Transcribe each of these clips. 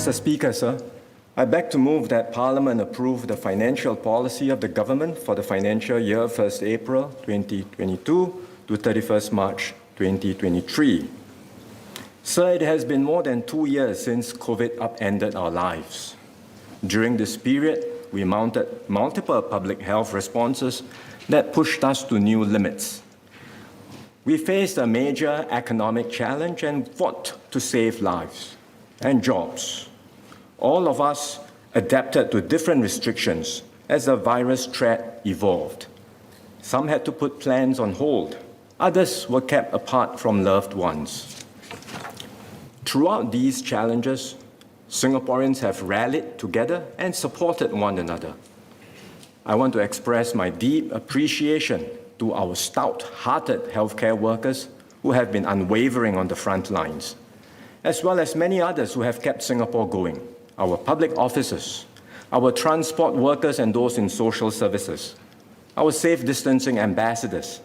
Mr. Speaker, sir, I beg to move that Parliament approve the financial policy of the government for the financial year 1st April 2022 to 31st March 2023. Sir, it has been more than 2 years since COVID upended our lives. During this period, we mounted multiple public health responses that pushed us to new limits. We faced a major economic challenge and fought to save lives and jobs. All of us adapted to different restrictions as the virus threat evolved. Some had to put plans on hold. Others were kept apart from loved ones. Throughout these challenges, Singaporeans have rallied together and supported one another. I want to express my deep appreciation to our stout-hearted healthcare workers who have been unwavering on the front lines, as well as many others who have kept Singapore going, our public officers, our transport workers and those in social services, our safe distancing ambassadors,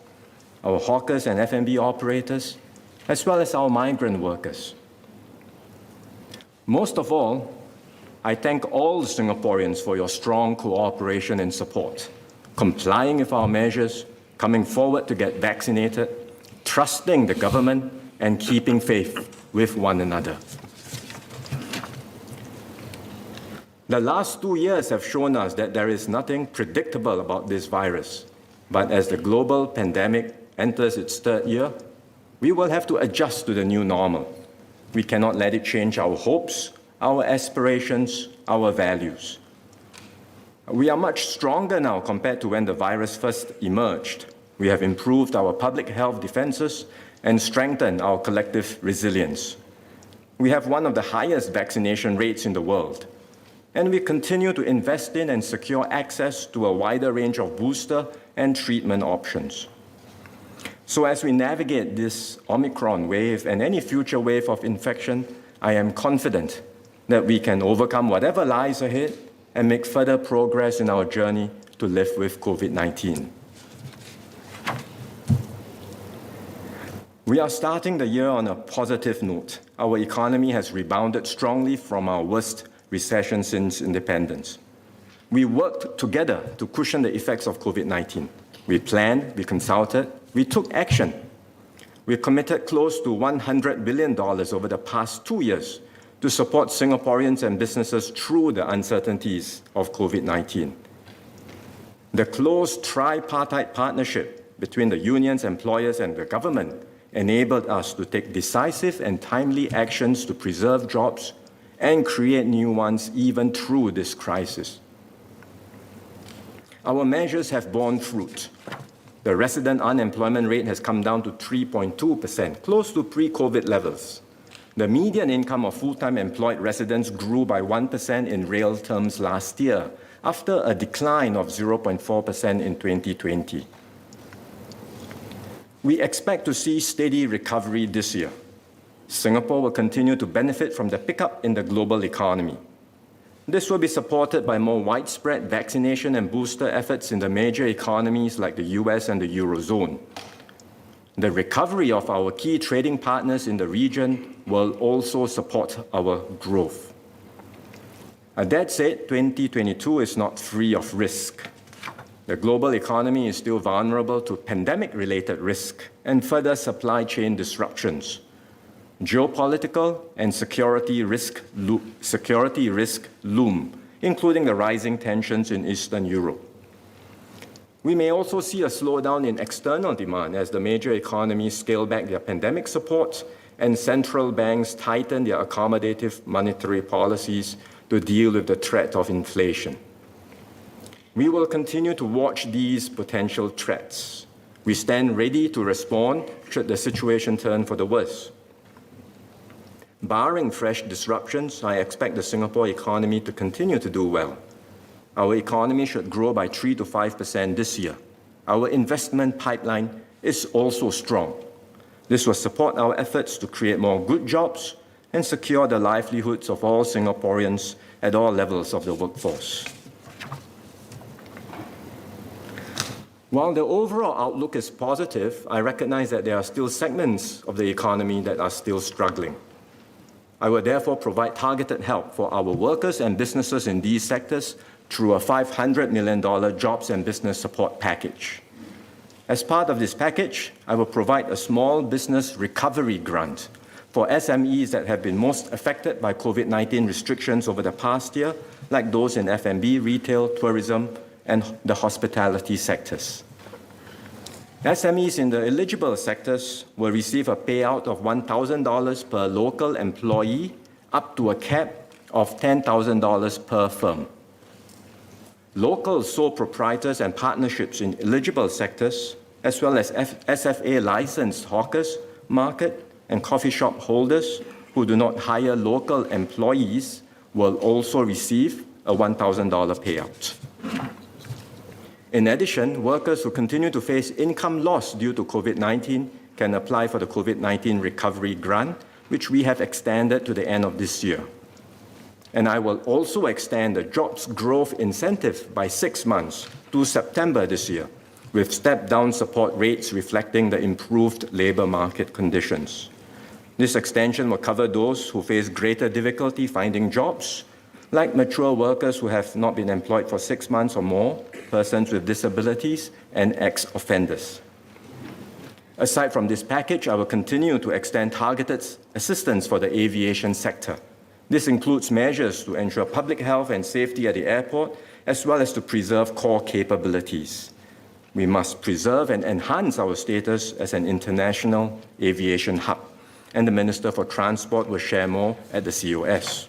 our hawkers and F&B operators, as well as our migrant workers. Most of all, I thank all Singaporeans for your strong cooperation and support, complying with our measures, coming forward to get vaccinated, trusting the government, and keeping faith with one another. The last 2 years have shown us that there is nothing predictable about this virus. But as the global pandemic enters its 3rd year, we will have to adjust to the new normal. We cannot let it change our hopes, our aspirations, our values. We are much stronger now compared to when the virus first emerged. We have improved our public health defenses and strengthened our collective resilience. We have one of the highest vaccination rates in the world. And we continue to invest in and secure access to a wider range of booster and treatment options. So as we navigate this Omicron wave and any future wave of infection, I am confident that we can overcome whatever lies ahead and make further progress in our journey to live with COVID-19. We are starting the year on a positive note. Our economy has rebounded strongly from our worst recession since independence. We worked together to cushion the effects of COVID-19. We planned, we consulted, we took action. We committed close to $100 billion over the past 2 years to support Singaporeans and businesses through the uncertainties of COVID-19. The close tripartite partnership between the unions, employers, and the government enabled us to take decisive and timely actions to preserve jobs and create new ones even through this crisis. Our measures have borne fruit. The resident unemployment rate has come down to 3.2%, close to pre-COVID levels. The median income of full-time employed residents grew by 1% in real terms last year, after a decline of 0.4% in 2020. We expect to see steady recovery this year. Singapore will continue to benefit from the pickup in the global economy. This will be supported by more widespread vaccination and booster efforts in the major economies like the US and the Eurozone. The recovery of our key trading partners in the region will also support our growth. That said, 2022 is not free of risk. The global economy is still vulnerable to pandemic-related risk and further supply chain disruptions. Geopolitical and security risk loom, including the rising tensions in Eastern Europe. We may also see a slowdown in external demand as the major economies scale back their pandemic support and central banks tighten their accommodative monetary policies to deal with the threat of inflation. We will continue to watch these potential threats. We stand ready to respond should the situation turn for the worse. Barring fresh disruptions, I expect the Singapore economy to continue to do well. Our economy should grow by 3 to 5% this year. Our investment pipeline is also strong. This will support our efforts to create more good jobs and secure the livelihoods of all Singaporeans at all levels of the workforce. While the overall outlook is positive, I recognize that there are still segments of the economy that are still struggling. I will therefore provide targeted help for our workers and businesses in these sectors through a $500 million jobs and business support package. As part of this package, I will provide a small business recovery grant for SMEs that have been most affected by COVID-19 restrictions over the past year, like those in F&B, retail, tourism, and the hospitality sectors. SMEs in the eligible sectors will receive a payout of $1,000 per local employee, up to a cap of $10,000 per firm. Local sole proprietors and partnerships in eligible sectors, as well as SFA licensed hawkers, market, and coffee shop holders who do not hire local employees, will also receive a $1,000 payout. In addition, workers who continue to face income loss due to COVID-19 can apply for the COVID-19 recovery grant, which we have extended to the end of this year. And I will also extend the jobs growth incentive by 6 months to September this year, with step-down support rates reflecting the improved labor market conditions. This extension will cover those who face greater difficulty finding jobs, like mature workers who have not been employed for 6 months or more, persons with disabilities, and ex-offenders. Aside from this package, I will continue to extend targeted assistance for the aviation sector. This includes measures to ensure public health and safety at the airport, as well as to preserve core capabilities. We must preserve and enhance our status as an international aviation hub, and the Minister for Transport will share more at the COS.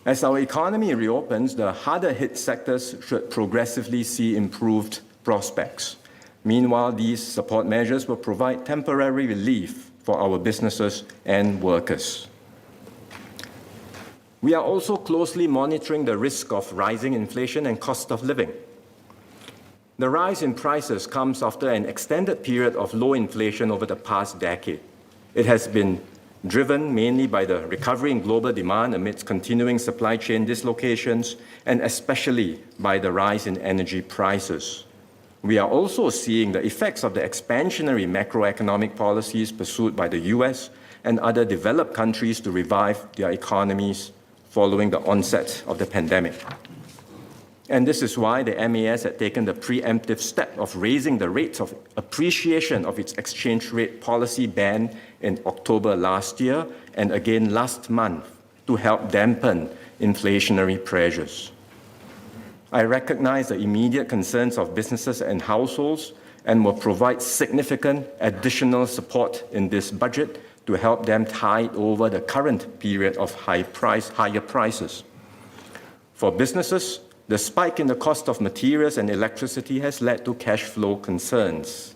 As our economy reopens, the harder-hit sectors should progressively see improved prospects. Meanwhile, these support measures will provide temporary relief for our businesses and workers. We are also closely monitoring the risk of rising inflation and cost of living. The rise in prices comes after an extended period of low inflation over the past decade. It has been driven mainly by the recovery in global demand amidst continuing supply chain dislocations, and especially by the rise in energy prices. We are also seeing the effects of the expansionary macroeconomic policies pursued by the US and other developed countries to revive their economies following the onset of the pandemic. And this is why the MAS had taken the preemptive step of raising the rates of appreciation of its exchange rate policy band in October last year and again last month to help dampen inflationary pressures. I recognize the immediate concerns of businesses and households and will provide significant additional support in this budget to help them tide over the current period of higher prices. For businesses, the spike in the cost of materials and electricity has led to cash flow concerns.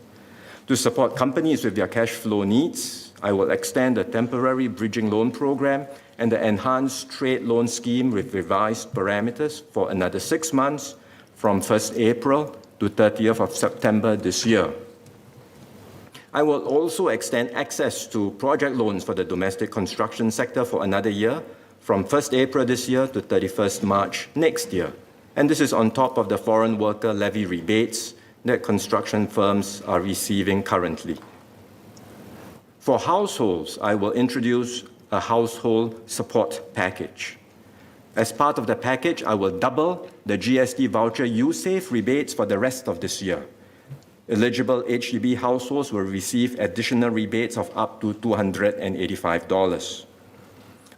To support companies with their cash flow needs, I will extend the temporary bridging loan program and the enhanced trade loan scheme with revised parameters for another 6 months from 1st April to 30th of September this year. I will also extend access to project loans for the domestic construction sector for another year from 1st April this year to 31st March next year. And this is on top of the foreign worker levy rebates that construction firms are receiving currently. For households, I will introduce a household support package. As part of the package, I will double the Gsd Voucher U-Save rebates for the rest of this year. Eligible HDB households will receive additional rebates of up to $285.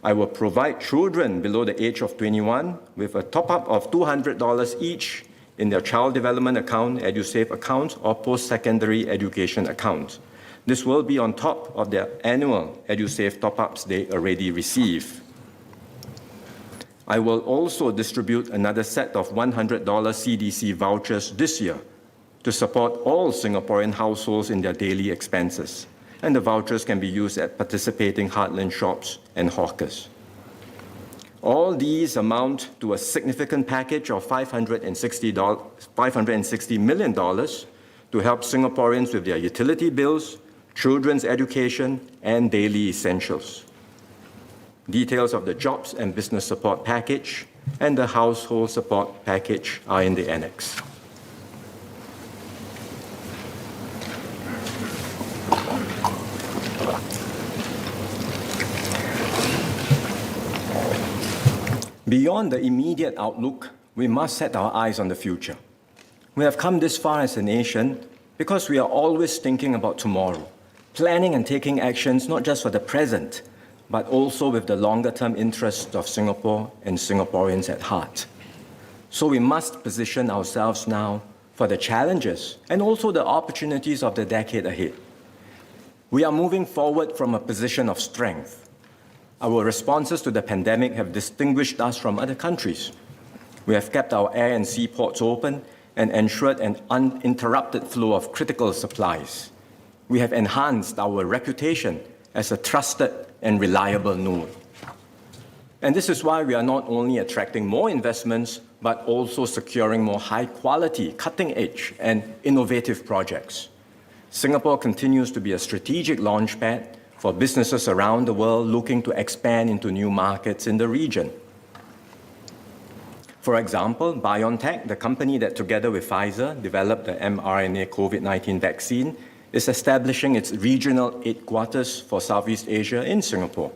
I will provide children below the age of 21 with a top-up of $200 each in their child development account, EduSave account, or post-secondary education account. This will be on top of their annual EduSave top-ups they already receive. I will also distribute another set of $100 CDC vouchers this year to support all Singaporean households in their daily expenses. And the vouchers can be used at participating heartland shops and hawkers. All these amount to a significant package of $560 million to help Singaporeans with their utility bills, children's education, and daily essentials. Details of the jobs and business support package and the household support package are in the annex. Beyond the immediate outlook, we must set our eyes on the future. We have come this far as a nation because we are always thinking about tomorrow, planning and taking actions not just for the present, but also with the longer-term interests of Singapore and Singaporeans at heart. So we must position ourselves now for the challenges and also the opportunities of the decade ahead. We are moving forward from a position of strength. Our responses to the pandemic have distinguished us from other countries. We have kept our air and sea ports open and ensured an uninterrupted flow of critical supplies. We have enhanced our reputation as a trusted and reliable node. And this is why we are not only attracting more investments, but also securing more high-quality, cutting-edge, and innovative projects. Singapore continues to be a strategic launchpad for businesses around the world looking to expand into new markets in the region. For example, BioNTech, the company that together with Pfizer developed the mRNA COVID-19 vaccine, is establishing its regional headquarters for Southeast Asia in Singapore.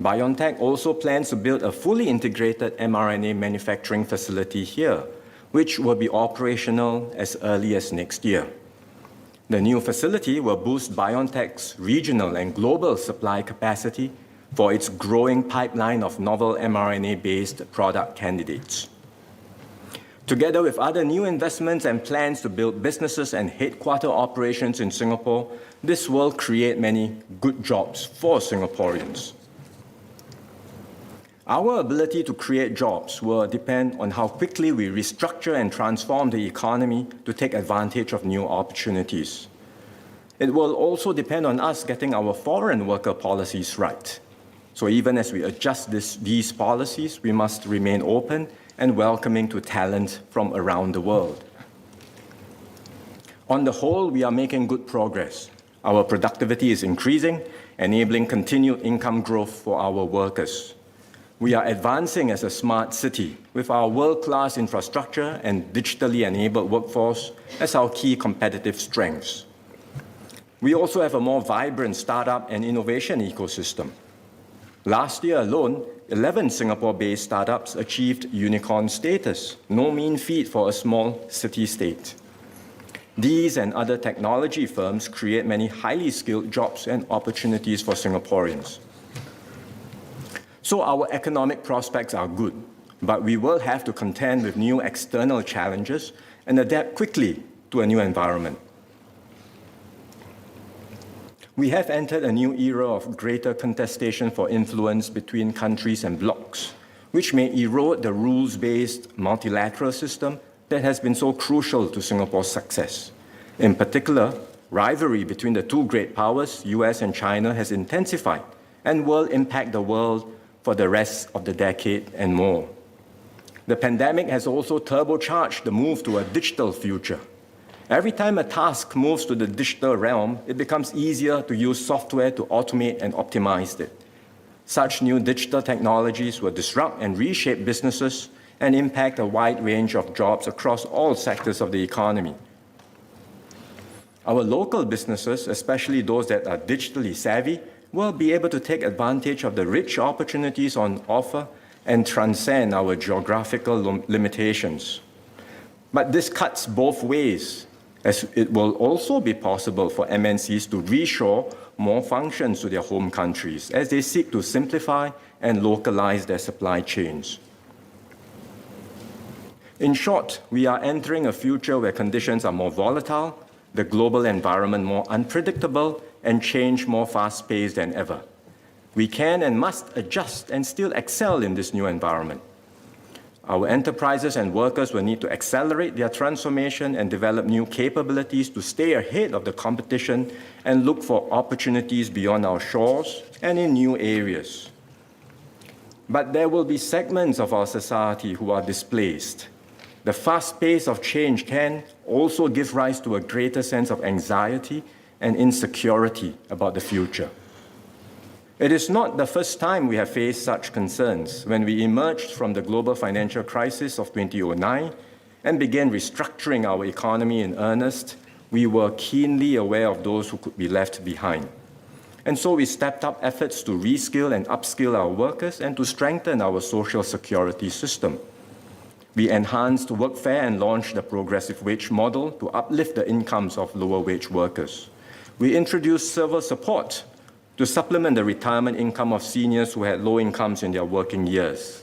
BioNTech also plans to build a fully integrated mRNA manufacturing facility here, which will be operational as early as next year. The new facility will boost BioNTech's regional and global supply capacity for its growing pipeline of novel mRNA-based product candidates. Together with other new investments and plans to build businesses and headquarter operations in Singapore, this will create many good jobs for Singaporeans. Our ability to create jobs will depend on how quickly we restructure and transform the economy to take advantage of new opportunities. It will also depend on us getting our foreign worker policies right. So even as we adjust these policies, we must remain open and welcoming to talent from around the world. On the whole, we are making good progress. Our productivity is increasing, enabling continued income growth for our workers. We are advancing as a smart city with our world-class infrastructure and digitally enabled workforce as our key competitive strengths. We also have a more vibrant startup and innovation ecosystem. Last year alone, 11 Singapore-based startups achieved unicorn status, no mean feat for a small city-state. These and other technology firms create many highly skilled jobs and opportunities for Singaporeans. So our economic prospects are good, but we will have to contend with new external challenges and adapt quickly to a new environment. We have entered a new era of greater contestation for influence between countries and blocs, which may erode the rules-based multilateral system that has been so crucial to Singapore's success. In particular, rivalry between the two great powers, US and China, has intensified and will impact the world for the rest of the decade and more. The pandemic has also turbocharged the move to a digital future. Every time a task moves to the digital realm, it becomes easier to use software to automate and optimize it. Such new digital technologies will disrupt and reshape businesses and impact a wide range of jobs across all sectors of the economy. Our local businesses, especially those that are digitally savvy, will be able to take advantage of the rich opportunities on offer and transcend our geographical limitations. But this cuts both ways, as it will also be possible for MNCs to reshore more functions to their home countries as they seek to simplify and localize their supply chains. In short, we are entering a future where conditions are more volatile, the global environment more unpredictable, and change more fast-paced than ever. We can and must adjust and still excel in this new environment. Our enterprises and workers will need to accelerate their transformation and develop new capabilities to stay ahead of the competition and look for opportunities beyond our shores and in new areas. But there will be segments of our society who are displaced. The fast pace of change can also give rise to a greater sense of anxiety and insecurity about the future. It is not the first time we have faced such concerns. When we emerged from the global financial crisis of 2009 and began restructuring our economy in earnest, we were keenly aware of those who could be left behind. And so we stepped up efforts to reskill and upskill our workers and to strengthen our social security system. We enhanced workfare and launched the progressive wage model to uplift the incomes of lower wage workers. We introduced civil support to supplement the retirement income of seniors who had low incomes in their working years.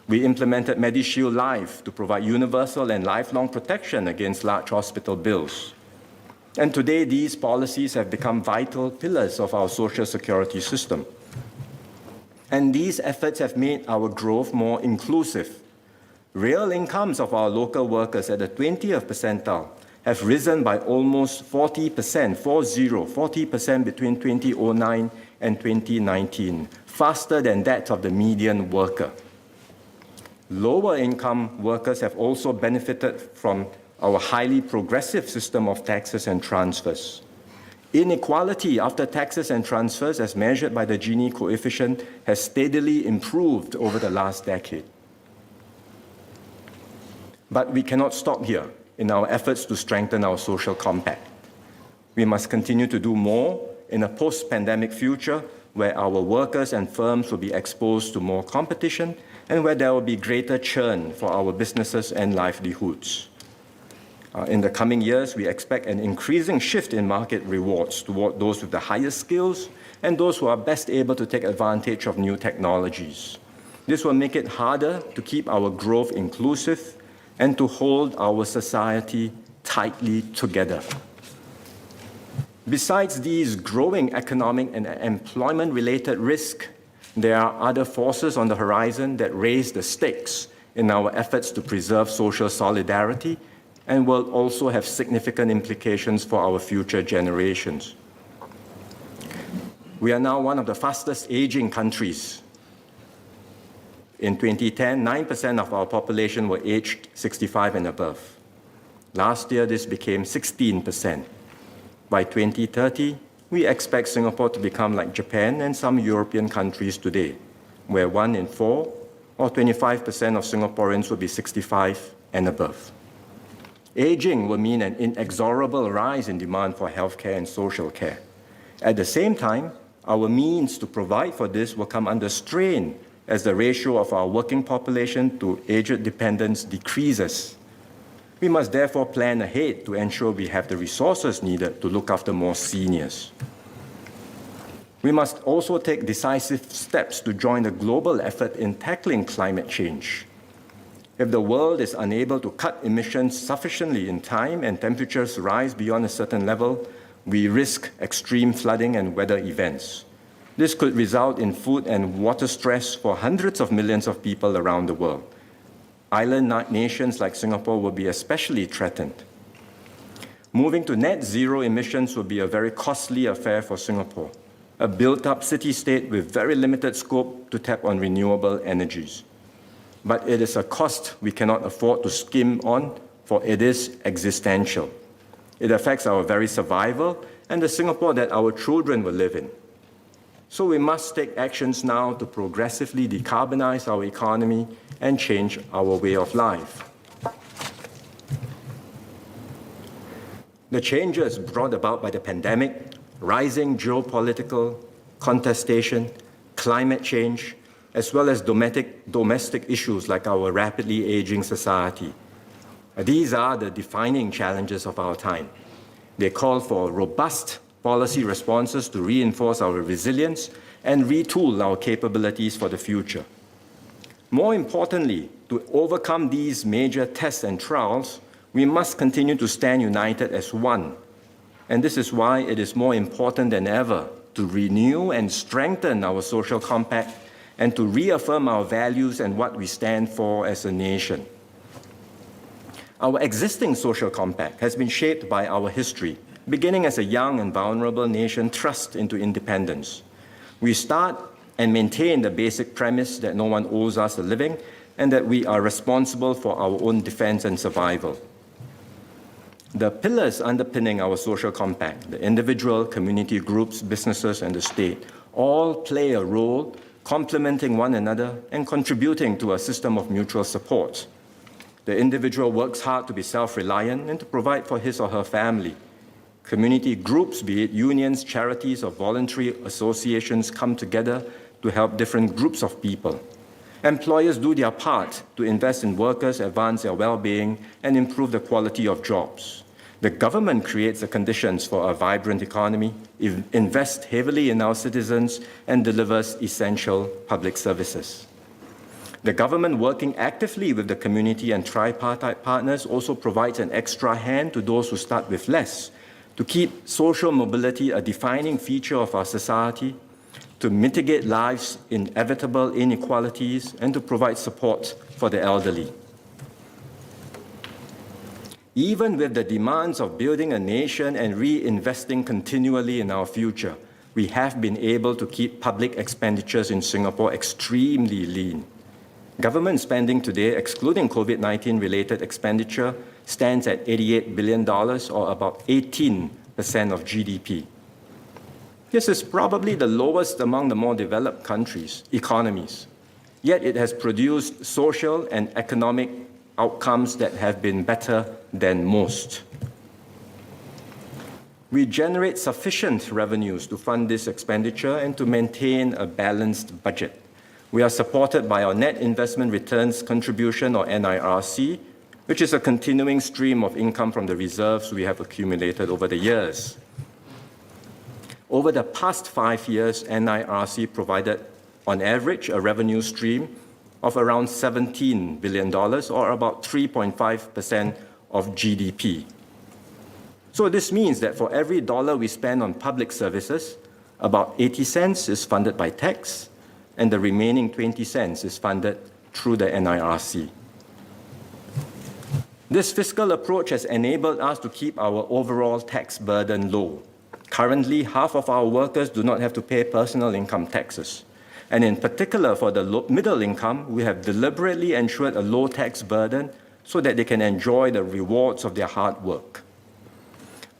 We implemented MediShield Life to provide universal and lifelong protection against large hospital bills. And today, these policies have become vital pillars of our social security system. And these efforts have made our growth more inclusive. Real incomes of our local workers at the 20th percentile have risen by almost 40%, 40% between 2009 and 2019, faster than that of the median worker. Lower income workers have also benefited from our highly progressive system of taxes and transfers. Inequality after taxes and transfers, as measured by the Gini coefficient, has steadily improved over the last decade. But we cannot stop here in our efforts to strengthen our social compact. We must continue to do more in a post-pandemic future where our workers and firms will be exposed to more competition and where there will be greater churn for our businesses and livelihoods. In the coming years, we expect an increasing shift in market rewards toward those with the highest skills and those who are best able to take advantage of new technologies. This will make it harder to keep our growth inclusive and to hold our society tightly together. Besides these growing economic and employment-related risks, there are other forces on the horizon that raise the stakes in our efforts to preserve social solidarity and will also have significant implications for our future generations. We are now one of the fastest aging countries. In 2010, 9% of our population were aged 65 and above. Last year, this became 16%. By 2030, we expect Singapore to become like Japan and some European countries today, where 1 in 4 or 25% of Singaporeans will be 65 and above. Aging will mean an inexorable rise in demand for healthcare and social care. At the same time, our means to provide for this will come under strain as the ratio of our working population to aged dependents decreases. We must therefore plan ahead to ensure we have the resources needed to look after more seniors. We must also take decisive steps to join the global effort in tackling climate change. If the world is unable to cut emissions sufficiently in time and temperatures rise beyond a certain level, we risk extreme flooding and weather events. This could result in food and water stress for hundreds of millions of people around the world. Island nations like Singapore will be especially threatened. Moving to net zero emissions will be a very costly affair for Singapore, a built-up city-state with very limited scope to tap on renewable energies. But it is a cost we cannot afford to skim on, for it is existential. It affects our very survival and the Singapore that our children will live in. So we must take actions now to progressively decarbonize our economy and change our way of life. The changes brought about by the pandemic, rising geopolitical contestation, climate change, as well as domestic issues like our rapidly aging society. These are the defining challenges of our time. They call for robust policy responses to reinforce our resilience and retool our capabilities for the future. More importantly, to overcome these major tests and trials, we must continue to stand united as one. And this is why it is more important than ever to renew and strengthen our social compact and to reaffirm our values and what we stand for as a nation. Our existing social compact has been shaped by our history, beginning as a young and vulnerable nation thrust into independence. We start and maintain the basic premise that no one owes us a living and that we are responsible for our own defense and survival. The pillars underpinning our social compact, the individual, community groups, businesses, and the state, all play a role complementing one another and contributing to a system of mutual support. The individual works hard to be self-reliant and to provide for his or her family. Community groups, be it unions, charities, or voluntary associations, come together to help different groups of people. Employers do their part to invest in workers, advance their well-being, and improve the quality of jobs. The government creates the conditions for a vibrant economy, invests heavily in our citizens, and delivers essential public services. The government, working actively with the community and tripartite partners, also provides an extra hand to those who start with less, to keep social mobility a defining feature of our society, to mitigate life's inevitable inequalities, and to provide support for the elderly. Even with the demands of building a nation and reinvesting continually in our future, we have been able to keep public expenditures in Singapore extremely lean. Government spending today, excluding COVID-19 related expenditure, stands at $88 billion, or about 18% of GDP. This is probably the lowest among the more developed economies. Yet it has produced social and economic outcomes that have been better than most. We generate sufficient revenues to fund this expenditure and to maintain a balanced budget. We are supported by our net investment returns contribution, or NIRC, which is a continuing stream of income from the reserves we have accumulated over the years. Over the past 5 years, NIRC provided, on average, a revenue stream of around $17 billion, or about 3.5% of GDP. So this means that for every dollar we spend on public services, about 80 cents is funded by tax, and the remaining 20 cents is funded through the NIRC. This fiscal approach has enabled us to keep our overall tax burden low. Currently, half of our workers do not have to pay personal income taxes. And in particular, for the middle income, we have deliberately ensured a low tax burden so that they can enjoy the rewards of their hard work.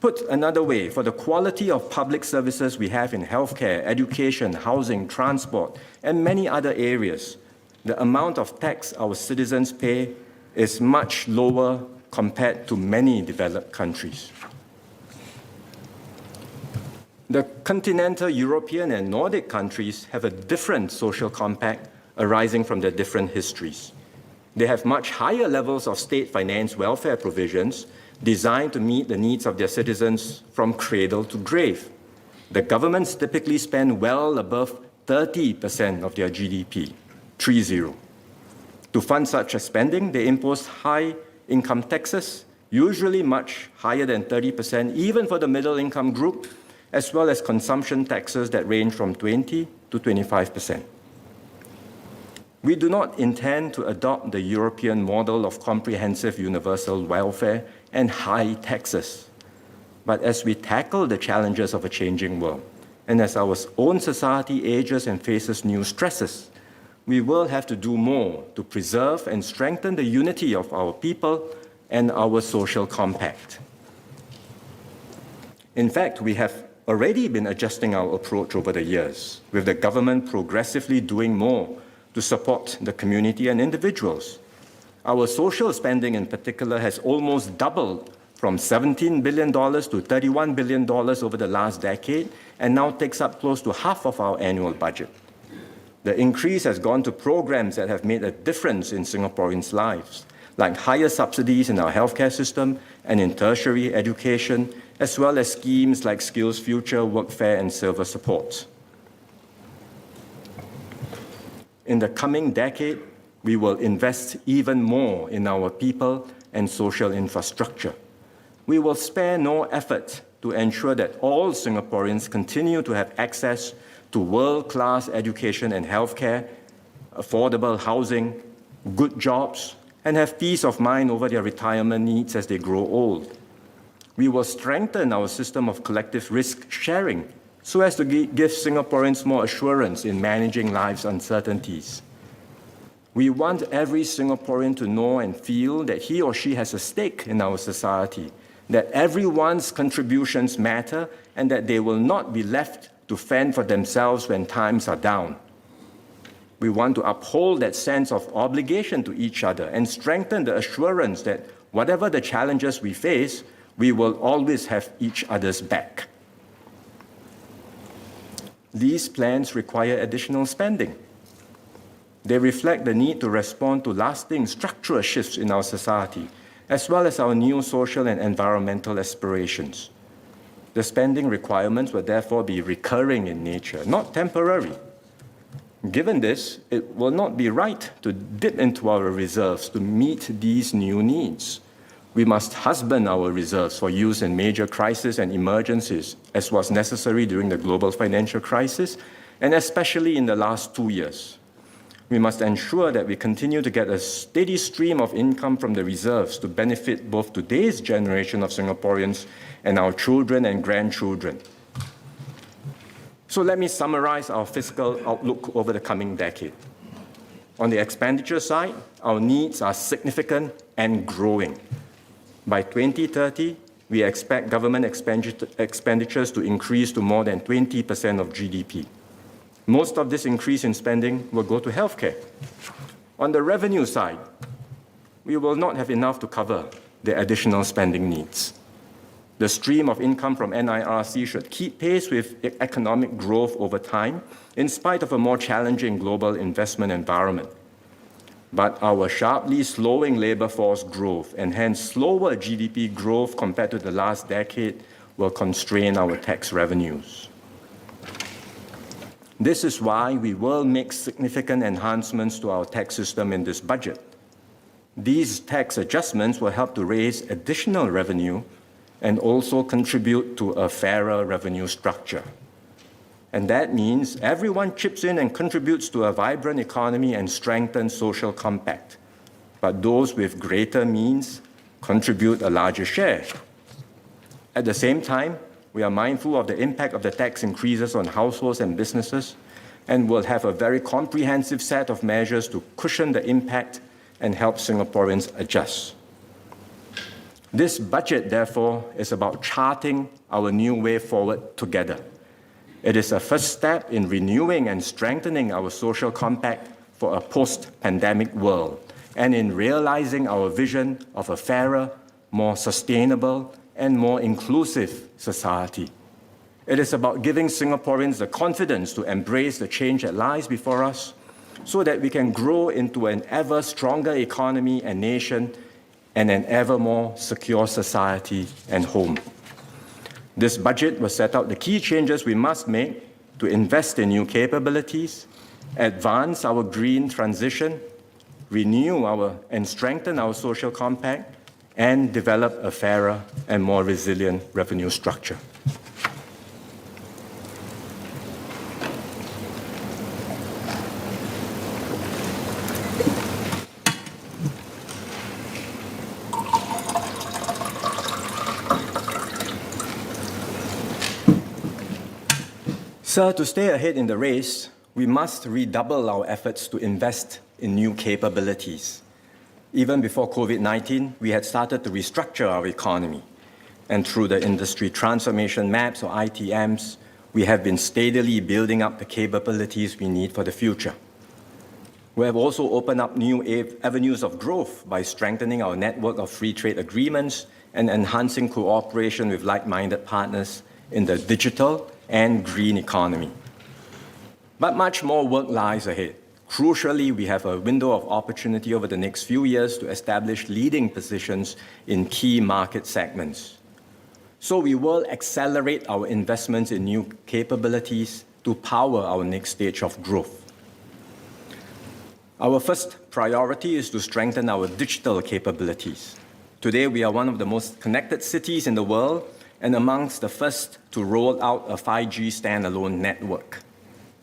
Put another way, for the quality of public services we have in healthcare, education, housing, transport, and many other areas, the amount of tax our citizens pay is much lower compared to many developed countries. The continental European and Nordic countries have a different social compact arising from their different histories. They have much higher levels of state-financed welfare provisions designed to meet the needs of their citizens from cradle to grave. The governments typically spend well above 30% of their GDP, 30. To fund such a spending, they impose high income taxes, usually much higher than 30%, even for the middle income group, as well as consumption taxes that range from 20 to 25%. We do not intend to adopt the European model of comprehensive universal welfare and high taxes. But as we tackle the challenges of a changing world, and as our own society ages and faces new stresses, we will have to do more to preserve and strengthen the unity of our people and our social compact. In fact, we have already been adjusting our approach over the years, with the government progressively doing more to support the community and individuals. Our social spending in particular has almost doubled from $17 billion to $31 billion over the last decade, and now takes up close to half of our annual budget. The increase has gone to programs that have made a difference in Singaporeans' lives, like higher subsidies in our healthcare system and in tertiary education, as well as schemes like Skills Future, Workfare, and Silver Support. In the coming decade, we will invest even more in our people and social infrastructure. We will spare no effort to ensure that all Singaporeans continue to have access to world-class education and healthcare, affordable housing, good jobs, and have peace of mind over their retirement needs as they grow old. We will strengthen our system of collective risk sharing so as to give Singaporeans more assurance in managing life's uncertainties. We want every Singaporean to know and feel that he or she has a stake in our society, that everyone's contributions matter, and that they will not be left to fend for themselves when times are down. We want to uphold that sense of obligation to each other and strengthen the assurance that whatever the challenges we face, We will always have each other's back. These plans require additional spending. They reflect the need to respond to lasting structural shifts in our society, as well as our new social and environmental aspirations. The spending requirements will therefore be recurring in nature, not temporary. Given this, it will not be right to dip into our reserves to meet these new needs. We must husband our reserves for use in major crises and emergencies, as was necessary during the global financial crisis, and especially in the last 2 years. We must ensure that we continue to get a steady stream of income from the reserves to benefit both today's generation of Singaporeans and our children and grandchildren. So let me summarize our fiscal outlook over the coming decade. On the expenditure side, our needs are significant and growing. By 2030, we expect government expenditures to increase to more than 20% of GDP. Most of this increase in spending will go to healthcare. On the revenue side, we will not have enough to cover the additional spending needs. The stream of income from NIRC should keep pace with economic growth over time, in spite of a more challenging global investment environment. But our sharply slowing labor force growth and hence slower GDP growth compared to the last decade will constrain our tax revenues. This is why we will make significant enhancements to our tax system in this budget. These tax adjustments will help to raise additional revenue and also contribute to a fairer revenue structure. And that means everyone chips in and contributes to a vibrant economy and strengthened social compact. But those with greater means contribute a larger share. At the same time, we are mindful of the impact of the tax increases on households and businesses, and will have a very comprehensive set of measures to cushion the impact and help Singaporeans adjust. This budget, therefore, is about charting our new way forward together. It is a first step in renewing and strengthening our social compact for a post-pandemic world, and in realizing our vision of a fairer, more sustainable, and more inclusive society. It is about giving Singaporeans the confidence to embrace the change that lies before us, so that we can grow into an ever stronger economy and nation and an ever more secure society and home. This budget will set out the key changes we must make to invest in new capabilities, advance our green transition, renew and strengthen our social compact, and develop a fairer and more resilient revenue structure. Sir, to stay ahead in the race, we must redouble our efforts to invest in new capabilities. Even before COVID-19, we had started to restructure our economy. And through the industry transformation maps, or ITMs, we have been steadily building up the capabilities we need for the future. We have also opened up new avenues of growth by strengthening our network of free trade agreements and enhancing cooperation with like-minded partners in the digital and green economy. But much more work lies ahead. Crucially, we have a window of opportunity over the next few years to establish leading positions in key market segments. So we will accelerate our investments in new capabilities to power our next stage of growth. Our first priority is to strengthen our digital capabilities. Today, we are one of the most connected cities in the world and amongst the first to roll out a 5G standalone network.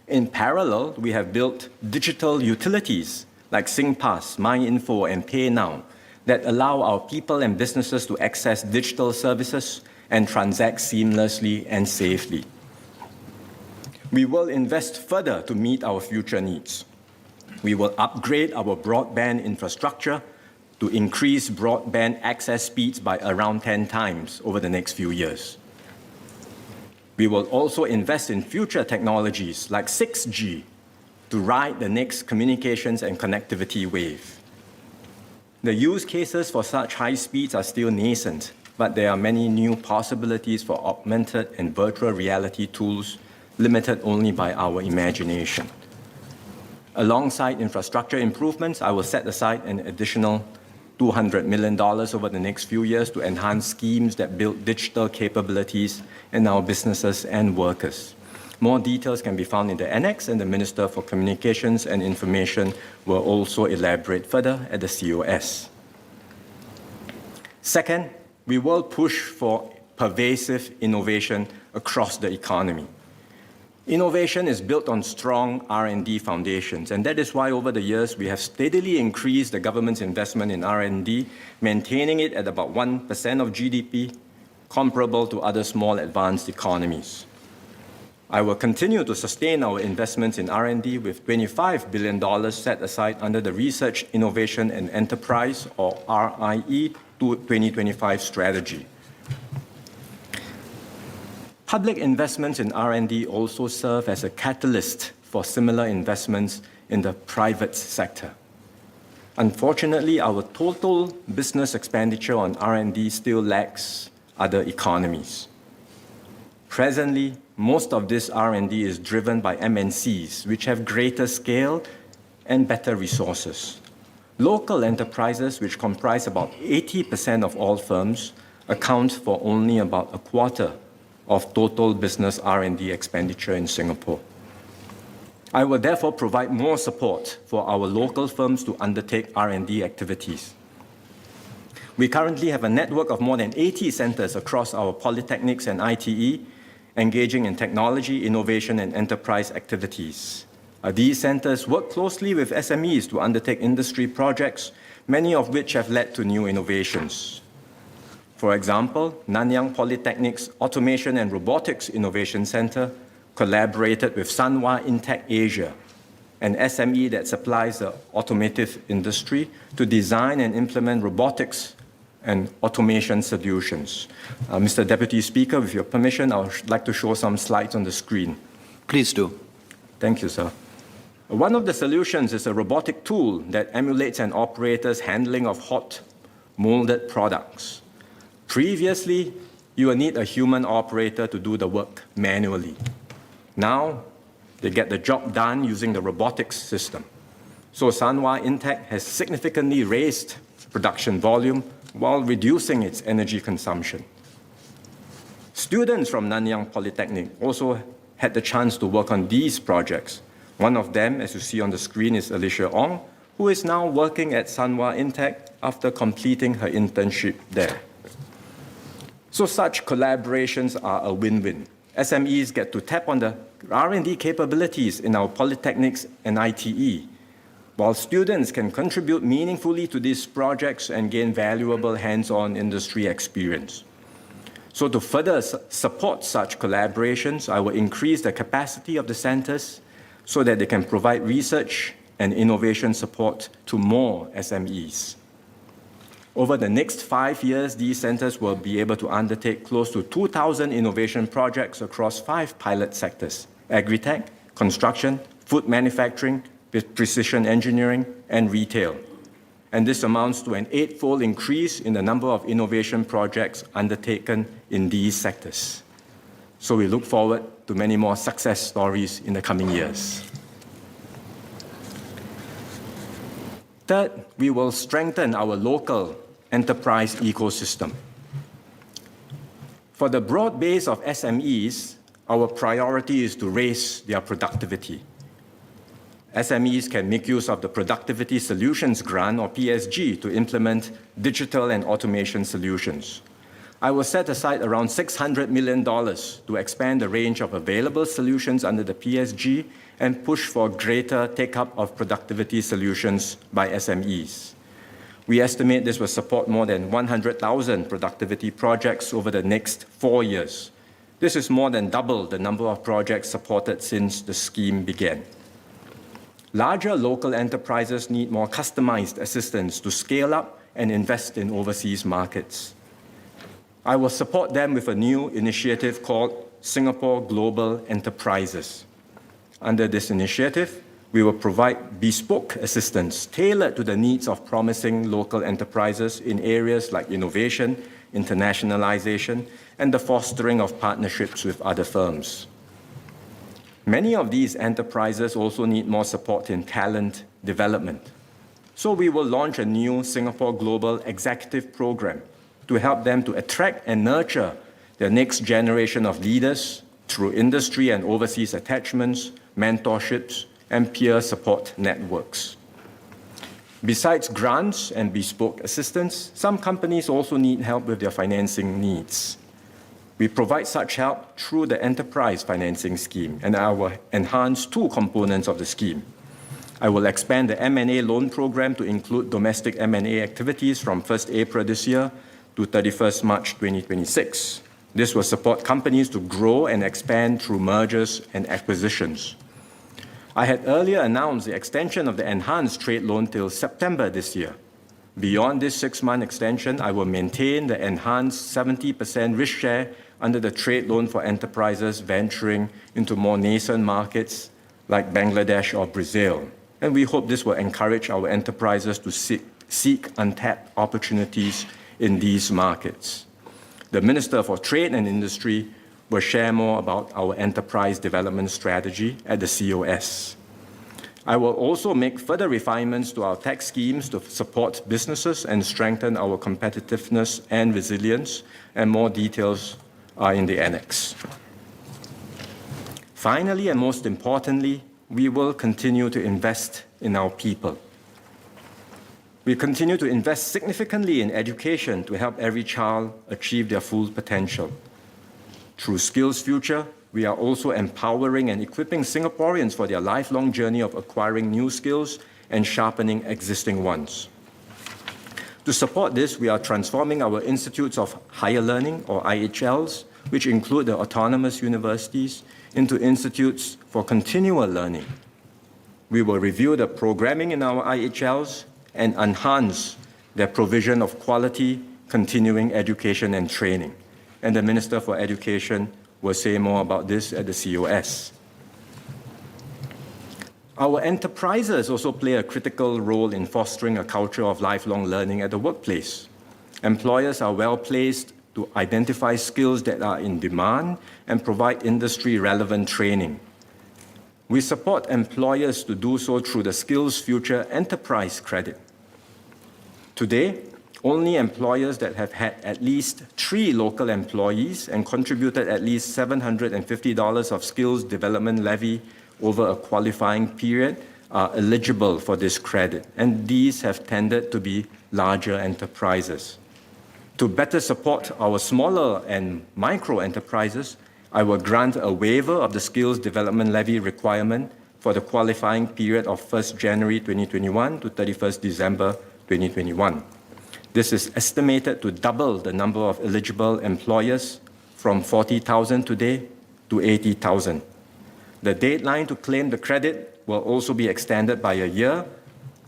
In parallel, we have built digital utilities like SingPass, MyInfo, and PayNow that allow our people and businesses to access digital services and transact seamlessly and safely. We will invest further to meet our future needs. We will upgrade our broadband infrastructure to increase broadband access speeds by around 10 times over the next few years. We will also invest in future technologies like 6G to ride the next communications and connectivity wave. The use cases for such high speeds are still nascent, but there are many new possibilities for augmented and virtual reality tools limited only by our imagination. Alongside infrastructure improvements, I will set aside an additional $200 million over the next few years to enhance schemes that build digital capabilities in our businesses and workers. More details can be found in the annex, and the Minister for Communications and Information will also elaborate further at the COS. Second, we will push for pervasive innovation across the economy. Innovation is built on strong R&D foundations, and that is why over the years we have steadily increased the government's investment in R&D, maintaining it at about 1% of GDP, comparable to other small advanced economies. I will continue to sustain our investments in R&D with $25 billion set aside under the Research, Innovation and Enterprise, or RIE 2025 strategy. Public investments in R&D also serve as a catalyst for similar investments in the private sector. Unfortunately, our total business expenditure on R&D still lags other economies. Presently, most of this R&D is driven by MNCs, which have greater scale and better resources. Local enterprises, which comprise about 80% of all firms, account for only about a quarter of total business R&D expenditure in Singapore. I will therefore provide more support for our local firms to undertake R&D activities. We currently have a network of more than 80 centers across our polytechnics and ITE, engaging in technology, innovation, and enterprise activities. These centers work closely with SMEs to undertake industry projects, many of which have led to new innovations. For example, Nanyang Polytechnic's Automation and Robotics Innovation Center collaborated with Sanwa Intech Asia, an SME that supplies the automotive industry, to design and implement robotics and automation solutions. Mr. Deputy Speaker, with your permission, I would like to show some slides on the screen. Please do. Thank you, sir. One of the solutions is a robotic tool that emulates an operator's handling of hot molded products. Previously, you will need a human operator to do the work manually. Now, they get the job done using the robotics system. So Sanwa Intech has significantly raised production volume while reducing its energy consumption. Students from Nanyang Polytechnic also had the chance to work on these projects. One of them, as you see on the screen, is Alicia Ong, who is now working at Sanwa Intech after completing her internship there. So such collaborations are a win-win. SMEs get to tap on the R&D capabilities in our polytechnics and ITE, while students can contribute meaningfully to these projects and gain valuable hands-on industry experience. So to further support such collaborations, I will increase the capacity of the centers so that they can provide research and innovation support to more SMEs. Over the next 5 years, these centers will be able to undertake close to 2,000 innovation projects across 5 pilot sectors: agri-tech, construction, food manufacturing, precision engineering, and retail. And this amounts to an 8-fold increase in the number of innovation projects undertaken in these sectors. So we look forward to many more success stories in the coming years. Third, we will strengthen our local enterprise ecosystem. For the broad base of SMEs, our priority is to raise their productivity. SMEs can make use of the Productivity Solutions Grant, or PSG, to implement digital and automation solutions. I will set aside around $600 million to expand the range of available solutions under the PSG and push for greater take-up of productivity solutions by SMEs. We estimate this will support more than 100,000 productivity projects over the next 4 years. This is more than double the number of projects supported since the scheme began. Larger local enterprises need more customized assistance to scale up and invest in overseas markets. I will support them with a new initiative called Singapore Global Enterprises. Under this initiative, we will provide bespoke assistance tailored to the needs of promising local enterprises in areas like innovation, internationalization, and the fostering of partnerships with other firms. Many of these enterprises also need more support in talent development. So we will launch a new Singapore Global Executive Program to help them to attract and nurture the next generation of leaders through industry and overseas attachments, mentorships, and peer support networks. Besides grants and bespoke assistance, some companies also need help with their financing needs. We provide such help through the Enterprise Financing Scheme, and I will enhance two components of the scheme. I will expand the M&A loan program to include domestic M&A activities from 1st April this year to 31st March 2026. This will support companies to grow and expand through mergers and acquisitions. I had earlier announced the extension of the enhanced trade loan till September this year. Beyond this 6-month extension, I will maintain the enhanced 70% risk share under the trade loan for enterprises venturing into more nascent markets like Bangladesh or Brazil. And we hope this will encourage our enterprises to seek untapped opportunities in these markets. The Minister for Trade and Industry will share more about our enterprise development strategy at the COS. I will also make further refinements to our tax schemes to support businesses and strengthen our competitiveness and resilience, and more details are in the annex. Finally, and most importantly, we will continue to invest in our people. We continue to invest significantly in education to help every child achieve their full potential. Through Skills Future, we are also empowering and equipping Singaporeans for their lifelong journey of acquiring new skills and sharpening existing ones. To support this, we are transforming our Institutes of Higher Learning, or IHLs, which include the autonomous universities, into institutes for continual learning. We will review the programming in our IHLs and enhance their provision of quality continuing education and training. And the Minister for Education will say more about this at the COS. Our enterprises also play a critical role in fostering a culture of lifelong learning at the workplace. Employers are well placed to identify skills that are in demand and provide industry-relevant training. We support employers to do so through the Skills Future Enterprise Credit. Today, only employers that have had at least 3 local employees and contributed at least $750 of skills development levy over a qualifying period are eligible for this credit, and these have tended to be larger enterprises. To better support our smaller and micro enterprises, I will grant a waiver of the skills development levy requirement for the qualifying period of 1st January 2021 to 31st December 2021. This is estimated to double the number of eligible employers from 40,000 today to 80,000. The deadline to claim the credit will also be extended by a year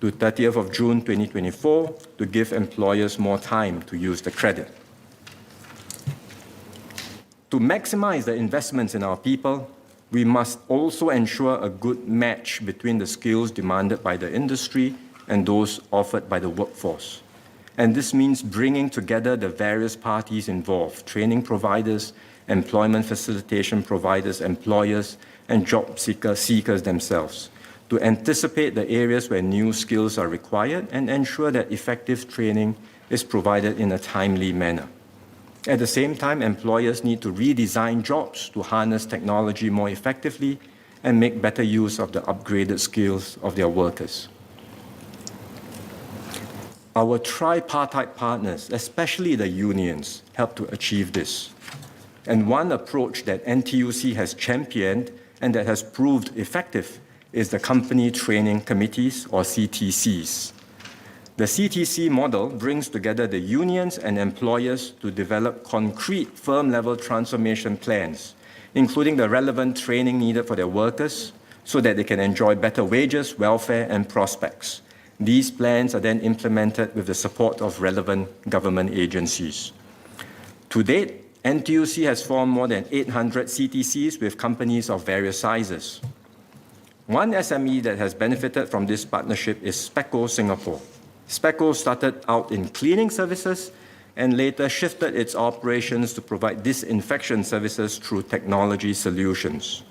to 30th of June 2024 to give employers more time to use the credit. To maximize the investments in our people, we must also ensure a good match between the skills demanded by the industry and those offered by the workforce. And this means bringing together the various parties involved, training providers, employment facilitation providers, employers, and job seekers themselves, to anticipate the areas where new skills are required and ensure that effective training is provided in a timely manner. At the same time, employers need to redesign jobs to harness technology more effectively and make better use of the upgraded skills of their workers. Our tripartite partners, especially the unions, help to achieve this. And one approach that NTUC has championed and that has proved effective is the Company Training Committees, or CTCs. The CTC model brings together the unions and employers to develop concrete firm-level transformation plans, including the relevant training needed for their workers so that they can enjoy better wages, welfare, and prospects. These plans are then implemented with the support of relevant government agencies. To date, NTUC has formed more than 800 CTCs with companies of various sizes. One SME that has benefited from this partnership is Fiscal Singapore. Fiscal started out in cleaning services and later shifted its operations to provide disinfection services through technology solutions.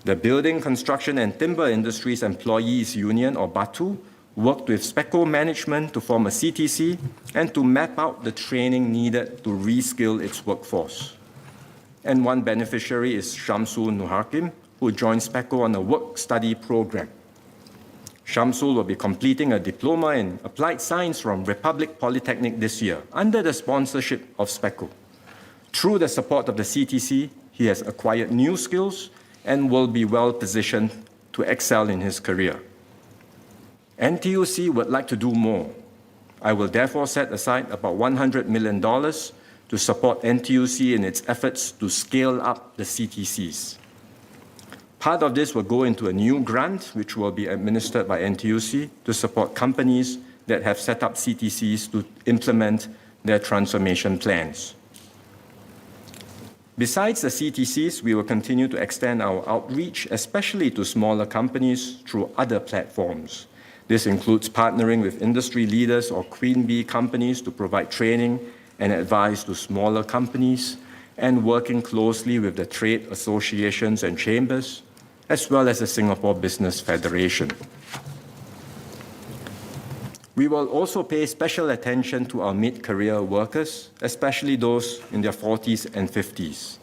The Building, Construction and Timber Industries Employees Union, or BATU, worked with SPECO management to form a CTC and to map out the training needed to reskill its workforce. And one beneficiary is Shamsul Nuhakim, who joined SPECO on a work-study program. Shamsul will be completing a diploma in applied science from Republic Polytechnic this year under the sponsorship of SPECO. Through the support of the CTC, he has acquired new skills and will be well positioned to excel in his career. NTUC would like to do more. I will therefore set aside about $100 million to support NTUC in its efforts to scale up the CTCs. Part of this will go into a new grant, which will be administered by NTUC to support companies that have set up CTCs to implement their transformation plans. Besides the CTCs, we will continue to extend our outreach, especially to smaller companies, through other platforms. This includes partnering with industry leaders or Queen Bee companies to provide training and advice to smaller companies, and working closely with the trade associations and chambers, as well as the Singapore Business Federation. We will also pay special attention to our mid-career workers, especially those in their 40s and 50s.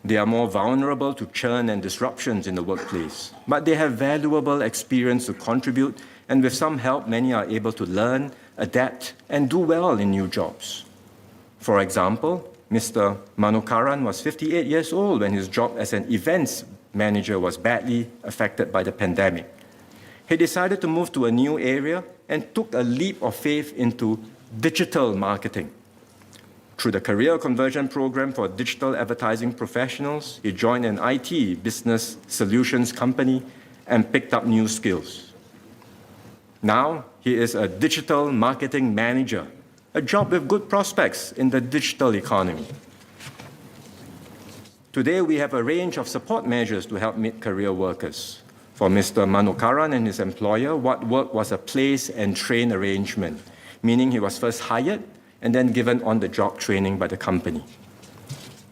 They are more vulnerable to churn and disruptions in the workplace, but they have valuable experience to contribute, and with some help, many are able to learn, adapt, and do well in new jobs. For example, Mr. Manukaran was 58 years old when his job as an events manager was badly affected by the pandemic. He decided to move to a new area and took a leap of faith into digital marketing. Through the Career Conversion Program for digital advertising professionals, he joined an IT business solutions company and picked up new skills. Now, he is a digital marketing manager, a job with good prospects in the digital economy. Today, we have a range of support measures to help mid-career workers. For Mr. Manukaran and his employer, what worked was a place and train arrangement, meaning he was first hired and then given on-the-job training by the company.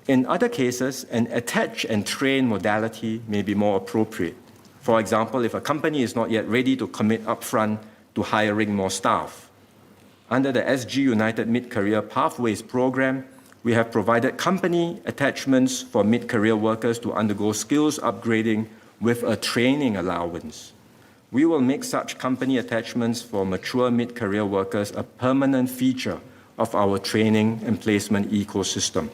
In other cases, an attach and train modality may be more appropriate. For example, if a company is not yet ready to commit upfront to hiring more staff. Under the SG United Mid-Career Pathways program, we have provided company attachments for mid-career workers to undergo skills upgrading with a training allowance. We will make such company attachments for mature mid-career workers a permanent feature of our training and placement ecosystem.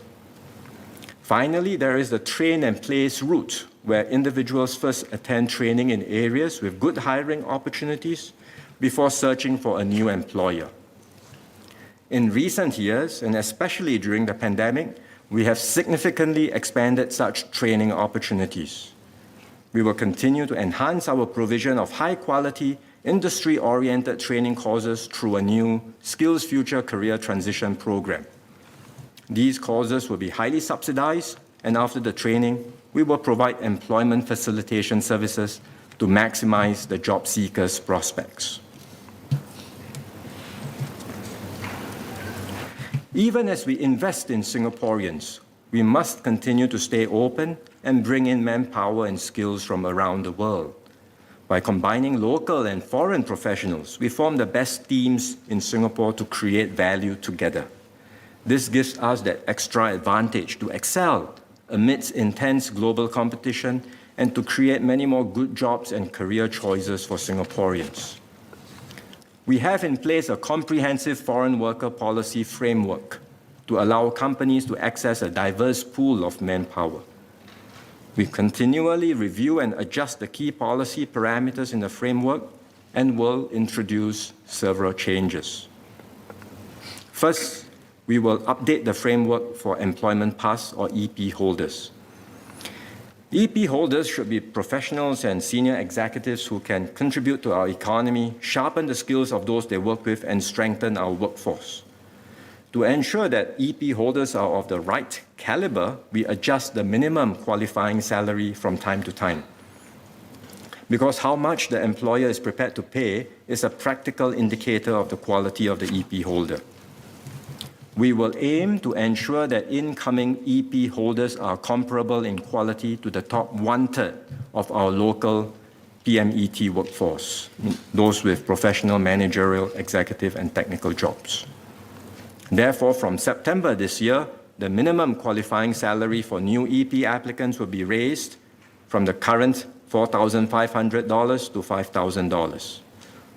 Finally, there is the train and place route, where individuals first attend training in areas with good hiring opportunities before searching for a new employer. In recent years, and especially during the pandemic, we have significantly expanded such training opportunities. We will continue to enhance our provision of high-quality, industry-oriented training courses through a new Skills Future Career Transition program. These courses will be highly subsidized, and after the training, we will provide employment facilitation services to maximize the job seekers' prospects. Even as we invest in Singaporeans, we must continue to stay open and bring in manpower and skills from around the world. By combining local and foreign professionals, we form the best teams in Singapore to create value together. This gives us that extra advantage to excel amidst intense global competition and to create many more good jobs and career choices for Singaporeans. We have in place a comprehensive foreign worker policy framework to allow companies to access a diverse pool of manpower. We continually review and adjust the key policy parameters in the framework and will introduce several changes. First, we will update the framework for employment pass or EP holders. EP holders should be professionals and senior executives who can contribute to our economy, sharpen the skills of those they work with, and strengthen our workforce. To ensure that EP holders are of the right caliber, we adjust the minimum qualifying salary from time to time. Because how much the employer is prepared to pay is a practical indicator of the quality of the EP holder. We will aim to ensure that incoming EP holders are comparable in quality to the top one-third of our local PMET workforce, those with professional, managerial, executive, and technical jobs. Therefore, from September this year, the minimum qualifying salary for new EP applicants will be raised from the current $4,500 to $5,000.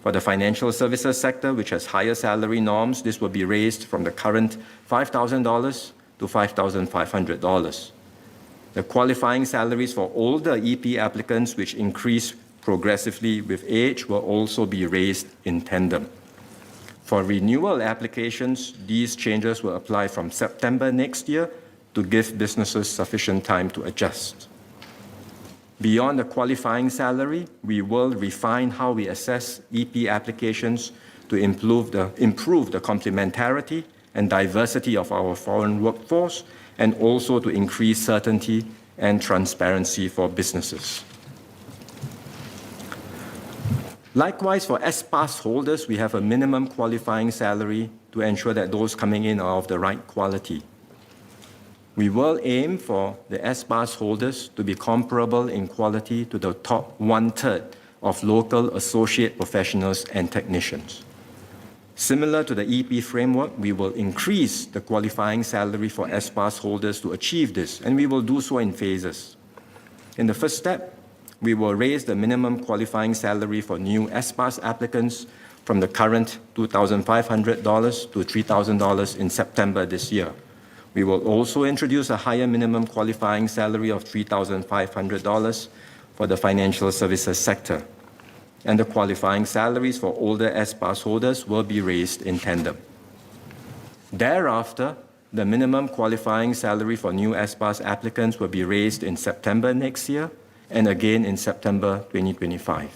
For the financial services sector, which has higher salary norms, this will be raised from the current $5,000 to $5,500. The qualifying salaries for older EP applicants, which increase progressively with age, will also be raised in tandem. For renewal applications, these changes will apply from September next year to give businesses sufficient time to adjust. Beyond the qualifying salary, we will refine how we assess EP applications to improve the complementarity and diversity of our foreign workforce, and also to increase certainty and transparency for businesses. Likewise, for S-Pass holders, we have a minimum qualifying salary to ensure that those coming in are of the right quality. We will aim for the S-Pass holders to be comparable in quality to the top one-third of local associate professionals and technicians. Similar to the EP framework, we will increase the qualifying salary for S-Pass holders to achieve this, and we will do so in phases. In the first step, we will raise the minimum qualifying salary for new S-Pass applicants from the current $2,500 to $3,000 in September this year. We will also introduce a higher minimum qualifying salary of $3,500 for the financial services sector, and the qualifying salaries for older S-Pass holders will be raised in tandem. Thereafter, the minimum qualifying salary for new S-Pass applicants will be raised in September next year and again in September 2025.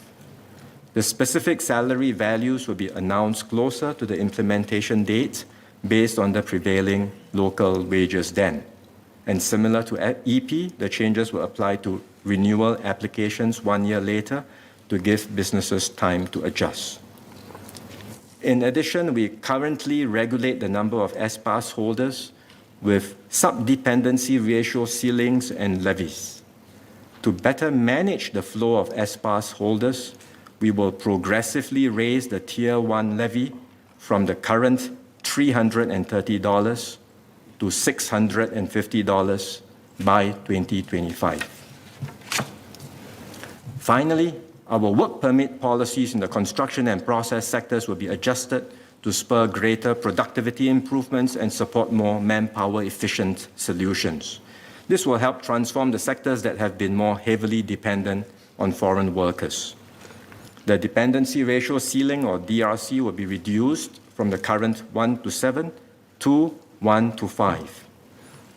The specific salary values will be announced closer to the implementation date based on the prevailing local wages then. And similar to EP, the changes will apply to renewal applications 1 year later to give businesses time to adjust. In addition, we currently regulate the number of S-Pass holders with sub-dependency ratio ceilings and levies. To better manage the flow of S-Pass holders, we will progressively raise the Tier 1 levy from the current $330 to $650 by 2025. Finally, our work permit policies in the construction and process sectors will be adjusted to spur greater productivity improvements and support more manpower-efficient solutions. This will help transform the sectors that have been more heavily dependent on foreign workers. The dependency ratio ceiling, or DRC, will be reduced from the current 1 to 7 to 1 to 5.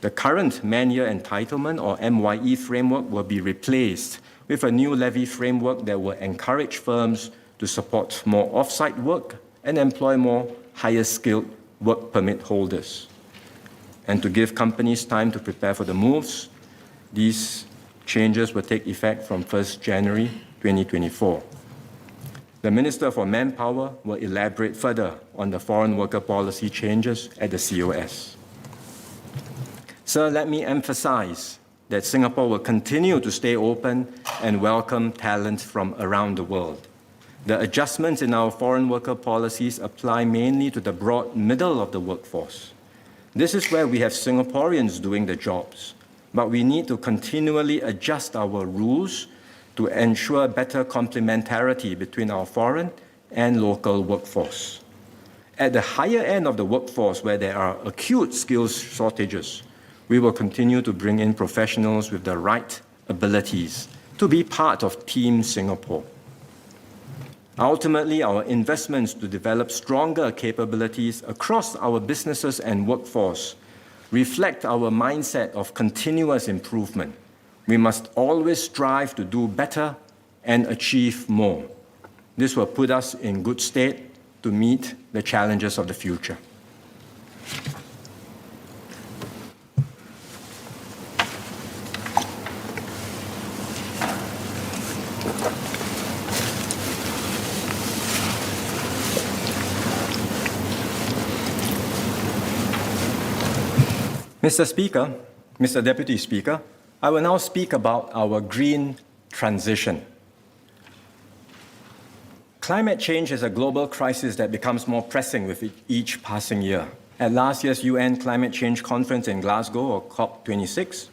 The current man-year entitlement, or MYE framework, will be replaced with a new levy framework that will encourage firms to support more off-site work and employ more higher-skilled work permit holders. And to give companies time to prepare for the moves, these changes will take effect from 1st January 2024. The Minister for Manpower will elaborate further on the foreign worker policy changes at the COS. Sir, let me emphasize that Singapore will continue to stay open and welcome talent from around the world. The adjustments in our foreign worker policies apply mainly to the broad middle of the workforce. This is where we have Singaporeans doing the jobs, but we need to continually adjust our rules to ensure better complementarity between our foreign and local workforce. At the higher end of the workforce, where there are acute skills shortages, we will continue to bring in professionals with the right abilities to be part of Team Singapore. Ultimately, our investments to develop stronger capabilities across our businesses and workforce reflect our mindset of continuous improvement. We must always strive to do better and achieve more. This will put us in good stead to meet the challenges of the future. Mr. Speaker, Mr. Deputy Speaker, I will now speak about our green transition. Climate change is a global crisis that becomes more pressing with each passing year. At last year's UN Climate Change Conference in Glasgow, or COP26,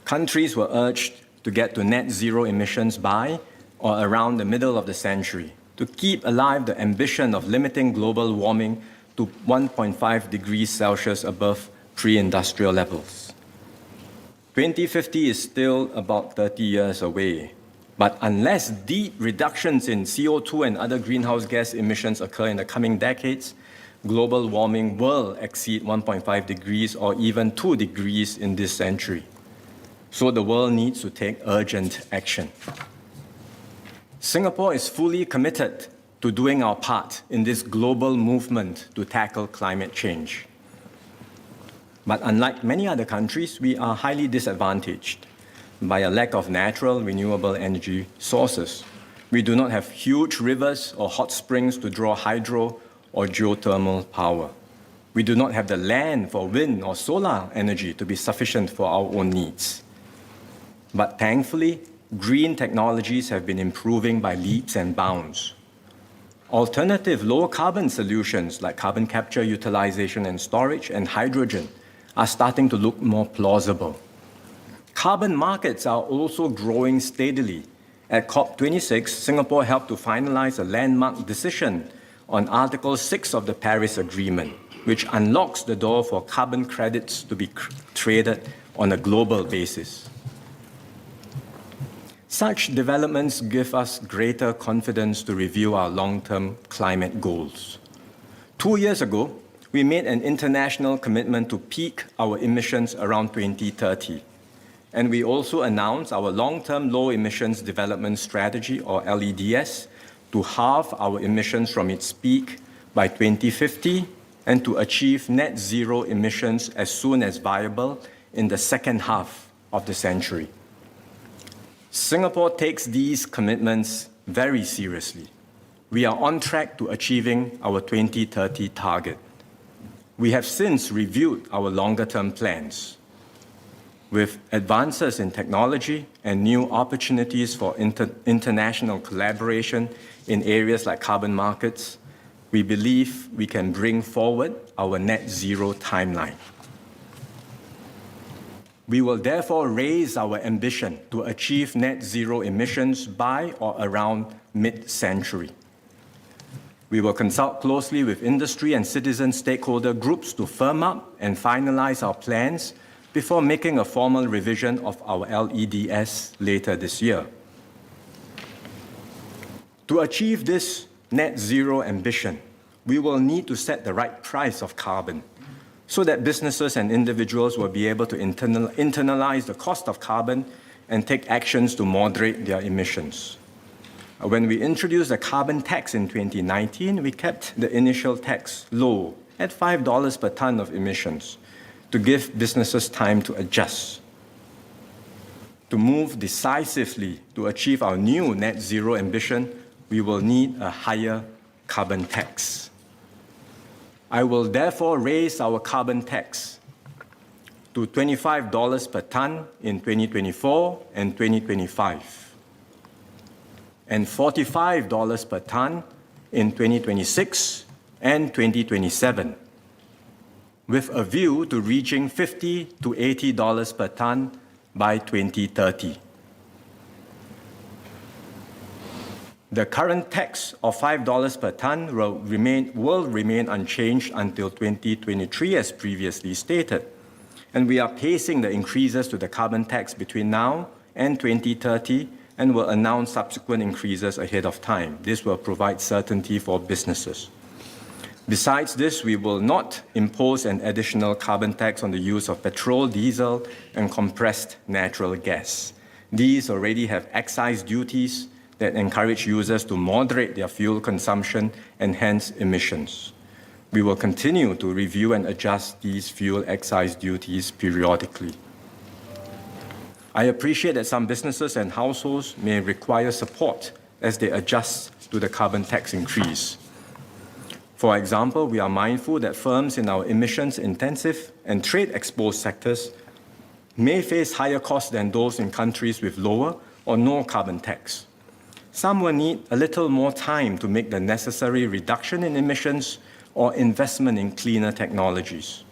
countries were urged to get to net zero emissions by or around the middle of the century, to keep alive the ambition of limiting global warming to 1.5 degrees Celsius above pre-industrial levels. 2050 is still about 30 years away, but unless deep reductions in CO2 and other greenhouse gas emissions occur in the coming decades, global warming will exceed 1.5 degrees or even 2 degrees in this century. So the world needs to take urgent action. Singapore is fully committed to doing our part in this global movement to tackle climate change. But unlike many other countries, we are highly disadvantaged by a lack of natural renewable energy sources. We do not have huge rivers or hot springs to draw hydro or geothermal power. We do not have the land for wind or solar energy to be sufficient for our own needs. But thankfully, green technologies have been improving by leaps and bounds. Alternative low-carbon solutions like carbon capture, utilization and storage, and hydrogen are starting to look more plausible. Carbon markets are also growing steadily. At COP26, Singapore helped to finalize a landmark decision on Article 6 of the Paris Agreement, which unlocks the door for carbon credits to be traded on a global basis. Such developments give us greater confidence to review our long-term climate goals. 2 years ago, we made an international commitment to peak our emissions around 2030. And we also announced our long-term low emissions development strategy, or LEDS, to halve our emissions from its peak by 2050 and to achieve net zero emissions as soon as viable in the second half of the century. Singapore takes these commitments very seriously. We are on track to achieving our 2030 target. We have since reviewed our longer-term plans. With advances in technology and new opportunities for international collaboration in areas like carbon markets, we believe we can bring forward our net zero timeline. We will therefore raise our ambition to achieve net zero emissions by or around mid-century. We will consult closely with industry and citizen stakeholder groups to firm up and finalize our plans before making a formal revision of our LEDS later this year. To achieve this net zero ambition, we will need to set the right price of carbon so that businesses and individuals will be able to internalize the cost of carbon and take actions to moderate their emissions. When we introduced the carbon tax in 2019, we kept the initial tax low at $5 per ton of emissions to give businesses time to adjust. To move decisively to achieve our new net zero ambition, we will need a higher carbon tax. I will therefore raise our carbon tax to $25 per ton in 2024 and 2025. And $45 per ton in 2026 and 2027, with a view to reaching $50 to $80 per ton by 2030. The current tax of $5 per ton will remain unchanged until 2023, as previously stated. And we are pacing the increases to the carbon tax between now and 2030 and will announce subsequent increases ahead of time. This will provide certainty for businesses. Besides this, we will not impose an additional carbon tax on the use of petrol, diesel, and compressed natural gas. These already have excise duties that encourage users to moderate their fuel consumption and hence emissions. We will continue to review and adjust these fuel excise duties periodically. I appreciate that some businesses and households may require support as they adjust to the carbon tax increase. For example, we are mindful that firms in our emissions-intensive and trade-exposed sectors may face higher costs than those in countries with lower or no carbon tax. Some will need a little more time to make the necessary reduction in emissions or investment in cleaner technologies.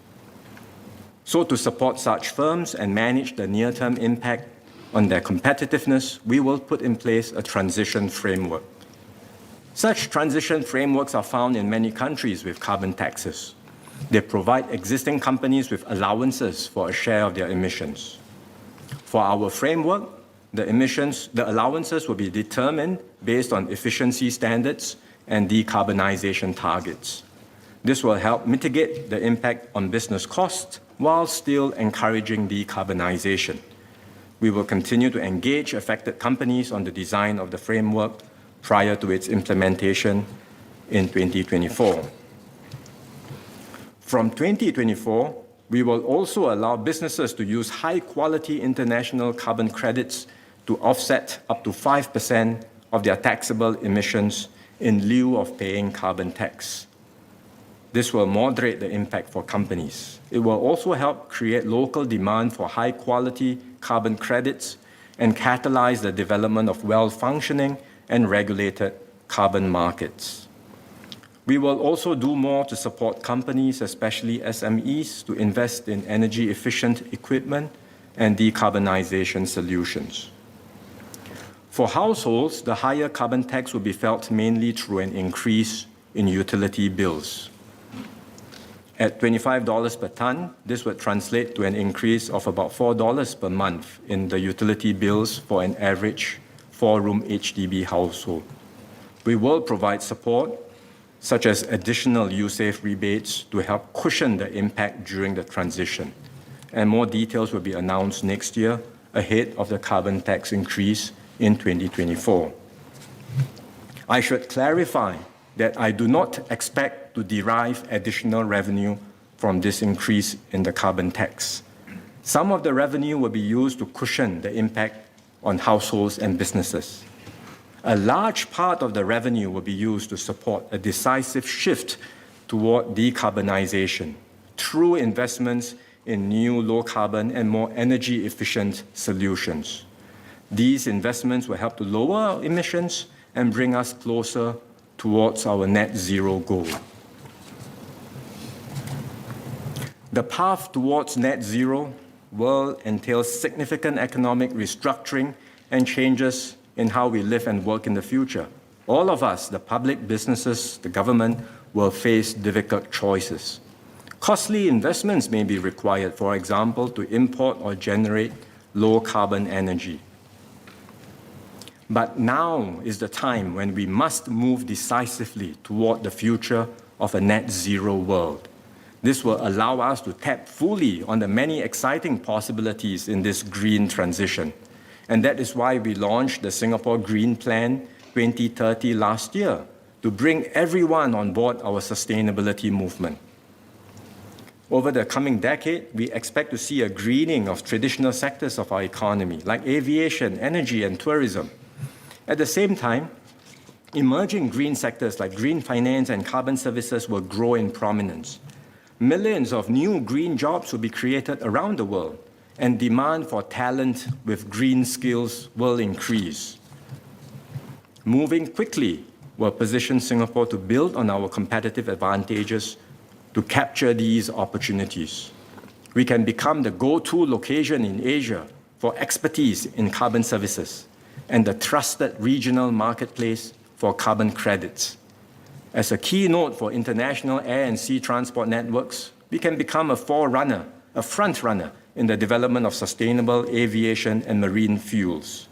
So to support such firms and manage the near-term impact on their competitiveness, we will put in place a transition framework. Such transition frameworks are found in many countries with carbon taxes. They provide existing companies with allowances for a share of their emissions. For our framework, the allowances will be determined based on efficiency standards and decarbonization targets. This will help mitigate the impact on business costs while still encouraging decarbonization. We will continue to engage affected companies on the design of the framework prior to its implementation in 2024. From 2024, we will also allow businesses to use high-quality international carbon credits to offset up to 5% of their taxable emissions in lieu of paying carbon tax. This will moderate the impact for companies. It will also help create local demand for high-quality carbon credits and catalyze the development of well-functioning and regulated carbon markets. We will also do more to support companies, especially SMEs, to invest in energy-efficient equipment and decarbonization solutions. For households, the higher carbon tax will be felt mainly through an increase in utility bills. At $25 per tonne, this would translate to an increase of about $4 per month in the utility bills for an average 4-room HDB household. We will provide support, such as additional USAVE rebates, to help cushion the impact during the transition. And more details will be announced next year ahead of the carbon tax increase in 2024. I should clarify that I do not expect to derive additional revenue from this increase in the carbon tax. Some of the revenue will be used to cushion the impact on households and businesses. A large part of the revenue will be used to support a decisive shift toward decarbonization through investments in new low-carbon and more energy-efficient solutions. These investments will help to lower our emissions and bring us closer towards our net zero goal. The path towards net zero will entail significant economic restructuring and changes in how we live and work in the future. All of us, the public, businesses, the government, will face difficult choices. Costly investments may be required, for example, to import or generate low-carbon energy. But now is the time when we must move decisively toward the future of a net zero world. This will allow us to tap fully on the many exciting possibilities in this green transition. And that is why we launched the Singapore Green Plan 2030 last year, to bring everyone on board our sustainability movement. Over the coming decade, we expect to see a greening of traditional sectors of our economy, like aviation, energy, and tourism. At the same time, emerging green sectors like green finance and carbon services will grow in prominence. Millions of new green jobs will be created around the world, and demand for talent with green skills will increase. Moving quickly will position Singapore to build on our competitive advantages to capture these opportunities. We can become the go-to location in Asia for expertise in carbon services and the trusted regional marketplace for carbon credits. As a keynote for international air and sea transport networks, we can become a forerunner, a front-runner in the development of sustainable aviation and marine fuels.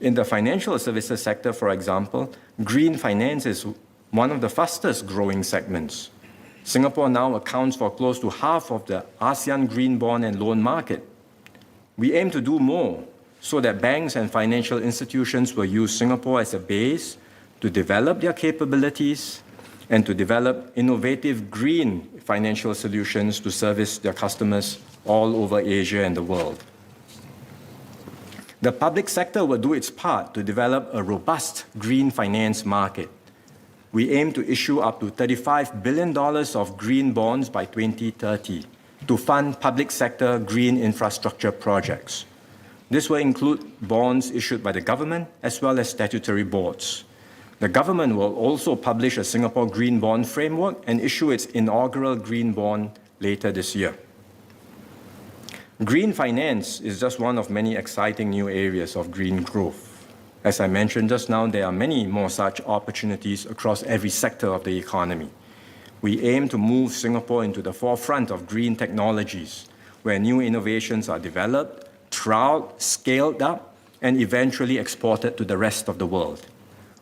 In the financial services sector, for example, green finance is one of the fastest growing segments. Singapore now accounts for close to half of the ASEAN green bond and loan market. We aim to do more so that banks and financial institutions will use Singapore as a base to develop their capabilities and to develop innovative green financial solutions to service their customers all over Asia and the world. The public sector will do its part to develop a robust green finance market. we aim to issue up to $35 billion of green bonds by 2030 to fund public sector green infrastructure projects. This will include bonds issued by the government as well as statutory boards. The government will also publish a Singapore Green Bond Framework and issue its inaugural green bond later this year. Green finance is just one of many exciting new areas of green growth. As I mentioned just now, there are many more such opportunities across every sector of the economy. We aim to move Singapore into the forefront of green technologies, where new innovations are developed, trialed, scaled up, and eventually exported to the rest of the world.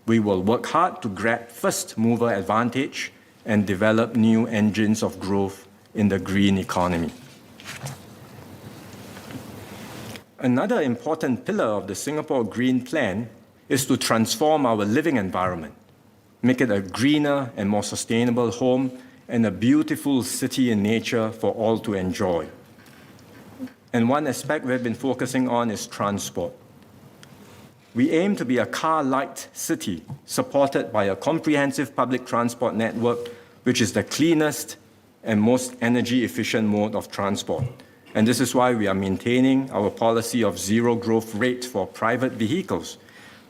We will work hard to grab first-mover advantage and develop new engines of growth in the green economy. Another important pillar of the Singapore Green Plan is to transform our living environment, make it a greener and more sustainable home and a beautiful city in nature for all to enjoy. And one aspect we've been focusing on is transport. We aim to be a car-light city supported by a comprehensive public transport network, which is the cleanest and most energy-efficient mode of transport. And this is why we are maintaining our policy of zero growth rate for private vehicles.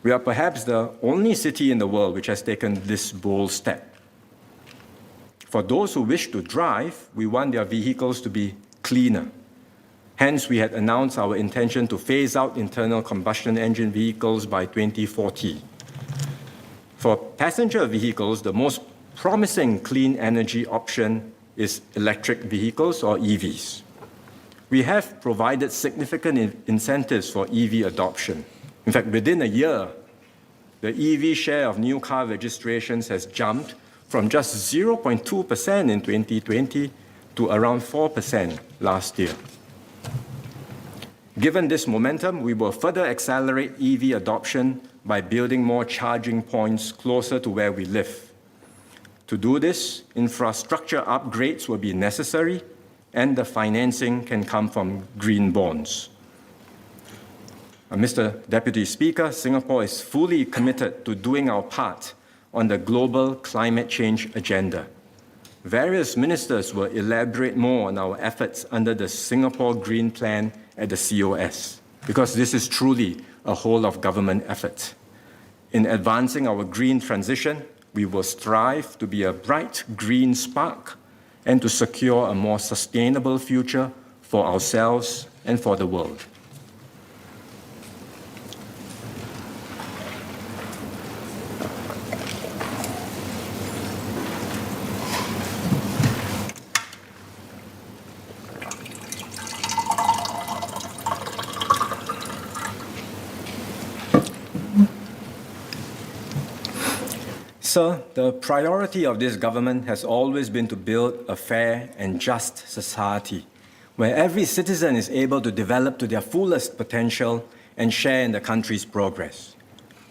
We are perhaps the only city in the world which has taken this bold step. For those who wish to drive, we want their vehicles to be cleaner. Hence, we had announced our intention to phase out internal combustion engine vehicles by 2040. For passenger vehicles, the most promising clean energy option is electric vehicles or EVs. We have provided significant incentives for EV adoption. In fact, within a year, the EV share of new car registrations has jumped from just 0.2% in 2020 to around 4% last year. Given this momentum, we will further accelerate EV adoption by building more charging points closer to where we live. To do this, infrastructure upgrades will be necessary, and the financing can come from green bonds. Mr. Deputy Speaker, Singapore is fully committed to doing our part on the global climate change agenda. Various ministers will elaborate more on our efforts under the Singapore Green Plan at the COS, because this is truly a whole-of-government effort. In advancing our green transition, we will strive to be a bright green spark and to secure a more sustainable future for ourselves and for the world. Sir, the priority of this government has always been to build a fair and just society, where every citizen is able to develop to their fullest potential and share in the country's progress.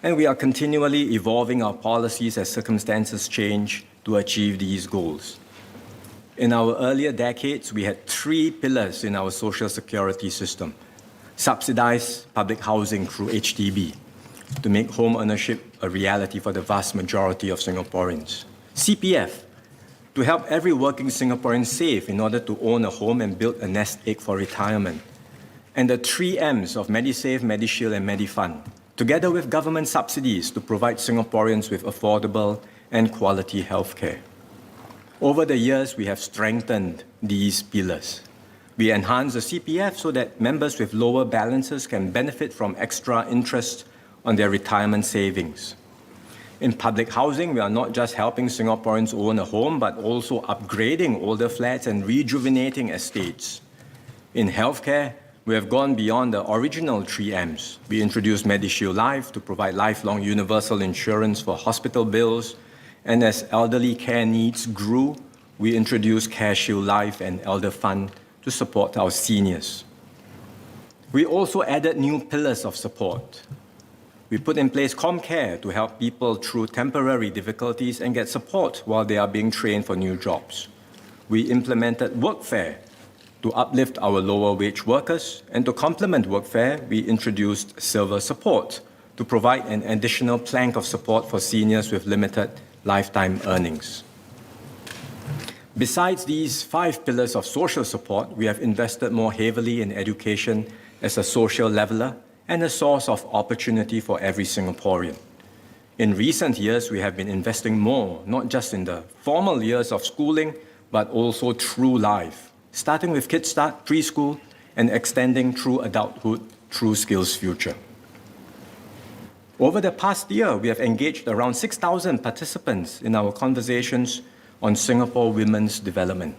And we are continually evolving our policies as circumstances change to achieve these goals. In our earlier decades, we had 3 pillars in our social security system: subsidized public housing through HDB, to make home ownership a reality for the vast majority of Singaporeans. CPF, to help every working Singaporean save in order to own a home and build a nest egg for retirement. And the 3 M's of MediSave, MediShield, and MediFund, together with government subsidies to provide Singaporeans with affordable and quality healthcare. Over the years, we have strengthened these pillars. We enhanced the CPF so that members with lower balances can benefit from extra interest on their retirement savings. In public housing, we are not just helping Singaporeans own a home, but also upgrading older flats and rejuvenating estates. In healthcare, we have gone beyond the original 3 M's. We introduced MediShield Life to provide lifelong universal insurance for hospital bills, and as elderly care needs grew, we introduced CareShield Life and Elder Fund to support our seniors. We also added new pillars of support. We put in place ComCare to help people through temporary difficulties and get support while they are being trained for new jobs. We implemented Workfare to uplift our lower wage workers, and to complement Workfare, we introduced Silver Support to provide an additional plank of support for seniors with limited lifetime earnings. Besides these 5 pillars of social support, we have invested more heavily in education as a social leveler and a source of opportunity for every Singaporean. In recent years, we have been investing more, not just in the formal years of schooling, but also through life, starting with Kids Start, preschool, and extending through adulthood through Skills Future. Over the past year, we have engaged around 6,000 participants in our conversations on Singapore women's development.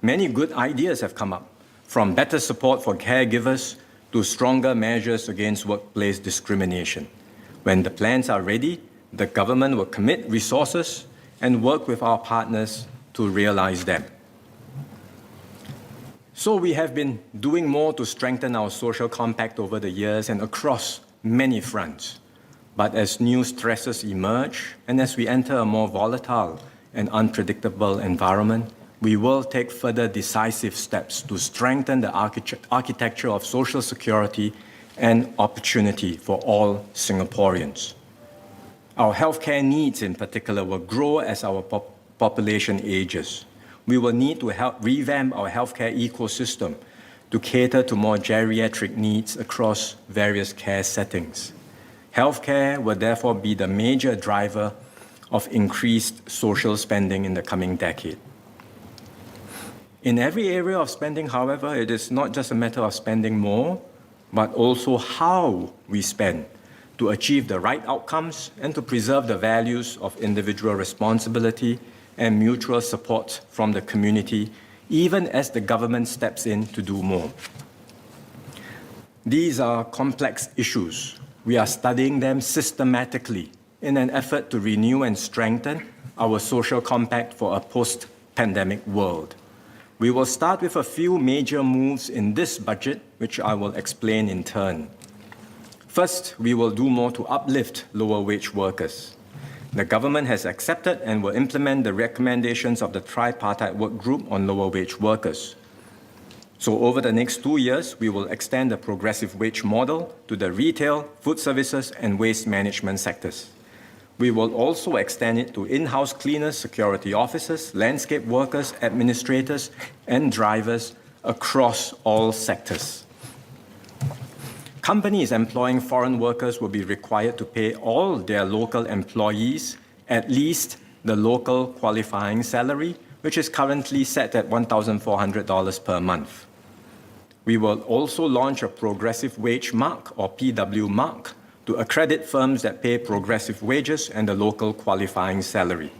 Many good ideas have come up, from better support for caregivers to stronger measures against workplace discrimination. When the plans are ready, the government will commit resources and work with our partners to realize them. So we have been doing more to strengthen our social compact over the years and across many fronts. But as new stresses emerge and as we enter a more volatile and unpredictable environment, we will take further decisive steps to strengthen the architecture of social security and opportunity for all Singaporeans. Our healthcare needs in particular will grow as our population ages. We will need to help revamp our healthcare ecosystem to cater to more geriatric needs across various care settings. Healthcare will therefore be the major driver of increased social spending in the coming decade. In every area of spending, however, it is not just a matter of spending more, but also how we spend to achieve the right outcomes and to preserve the values of individual responsibility and mutual support from the community, even as the government steps in to do more. These are complex issues. We are studying them systematically in an effort to renew and strengthen our social compact for a post-pandemic world. We will start with a few major moves in this budget, which I will explain in turn. First, we will do more to uplift lower wage workers. The government has accepted and will implement the recommendations of the tripartite work group on lower wage workers. So over the next 2 years, we will extend the progressive wage model to the retail, food services, and waste management sectors. We will also extend it to in-house cleaners, security officers, landscape workers, administrators, and drivers across all sectors. Companies employing foreign workers will be required to pay all their local employees at least the local qualifying salary, which is currently set at $1,400 per month. We will also launch a progressive wage mark, or PW mark, to accredit firms that pay progressive wages and the local qualifying salary.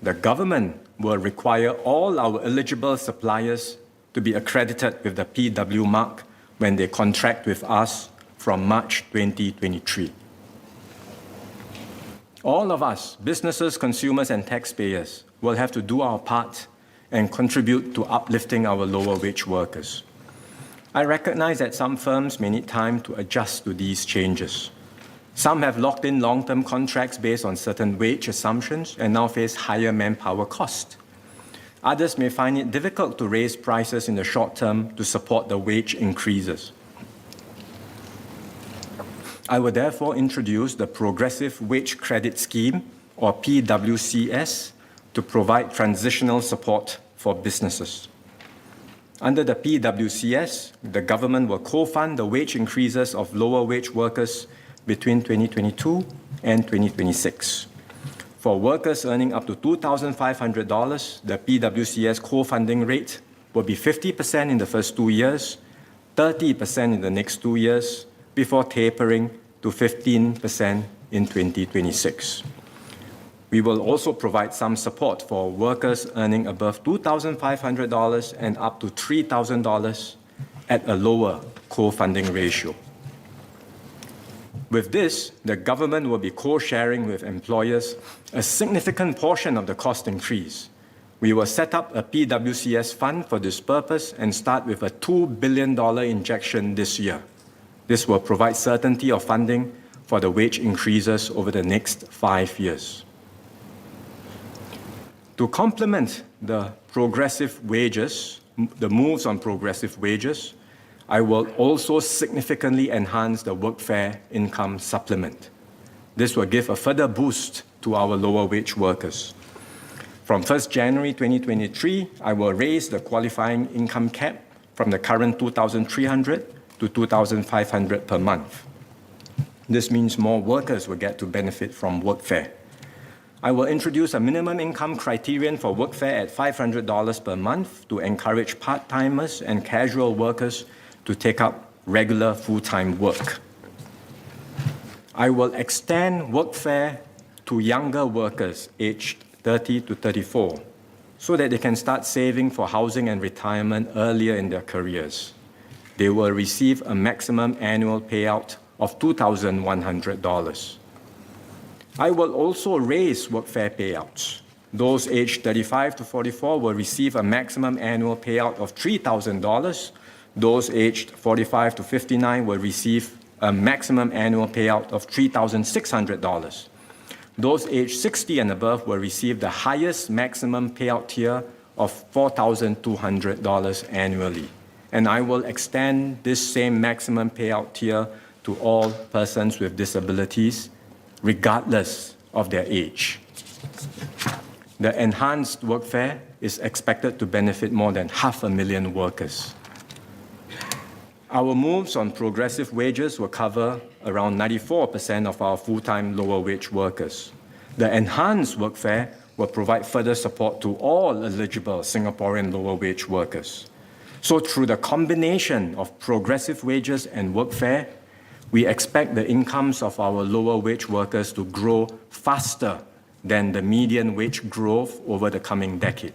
The government will require all our eligible suppliers to be accredited with the PW mark when they contract with us from March 2023. All of us, businesses, consumers, and taxpayers, will have to do our part and contribute to uplifting our lower wage workers. I recognize that some firms may need time to adjust to these changes. Some have locked in long-term contracts based on certain wage assumptions and now face higher manpower costs. Others may find it difficult to raise prices in the short term to support the wage increases. I will therefore introduce the Progressive Wage Credit Scheme, or PWCS, to provide transitional support for businesses. Under the PWCS, the government will co-fund the wage increases of lower wage workers between 2022 and 2026. For workers earning up to $2,500, the PWCS co-funding rate will be 50% in the first 2 years, 30% in the next 2 years, before tapering to 15% in 2026. We will also provide some support for workers earning above $2,500 and up to $3,000 at a lower co-funding ratio. With this, the government will be co-sharing with employers a significant portion of the cost increase. We will set up a PWCS fund for this purpose and start with a $2 billion injection this year. This will provide certainty of funding for the wage increases over the next 5 years. To complement the progressive wages, the moves on progressive wages, I will also significantly enhance the workfare income supplement. This will give a further boost to our lower wage workers. From 1st January 2023, I will raise the qualifying income cap from the current $2,300 to $2,500 per month. This means more workers will get to benefit from workfare. I will introduce a minimum income criterion for workfare at $500 per month to encourage part-timers and casual workers to take up regular full-time work. I will extend workfare to younger workers aged 30 to 34 so that they can start saving for housing and retirement earlier in their careers. They will receive a maximum annual payout of $2,100. I will also raise workfare payouts. Those aged 35 to 44 will receive a maximum annual payout of $3,000. Those aged 45 to 59 will receive a maximum annual payout of $3,600. Those aged 60 and above will receive the highest maximum payout tier of $4,200 annually. And I will extend this same maximum payout tier to all persons with disabilities, regardless of their age. The enhanced workfare is expected to benefit more than 500,000 workers. Our moves on progressive wages will cover around 94% of our full-time lower wage workers. The enhanced workfare will provide further support to all eligible Singaporean lower wage workers. So through the combination of progressive wages and workfare, we expect the incomes of our lower wage workers to grow faster than the median wage growth over the coming decade.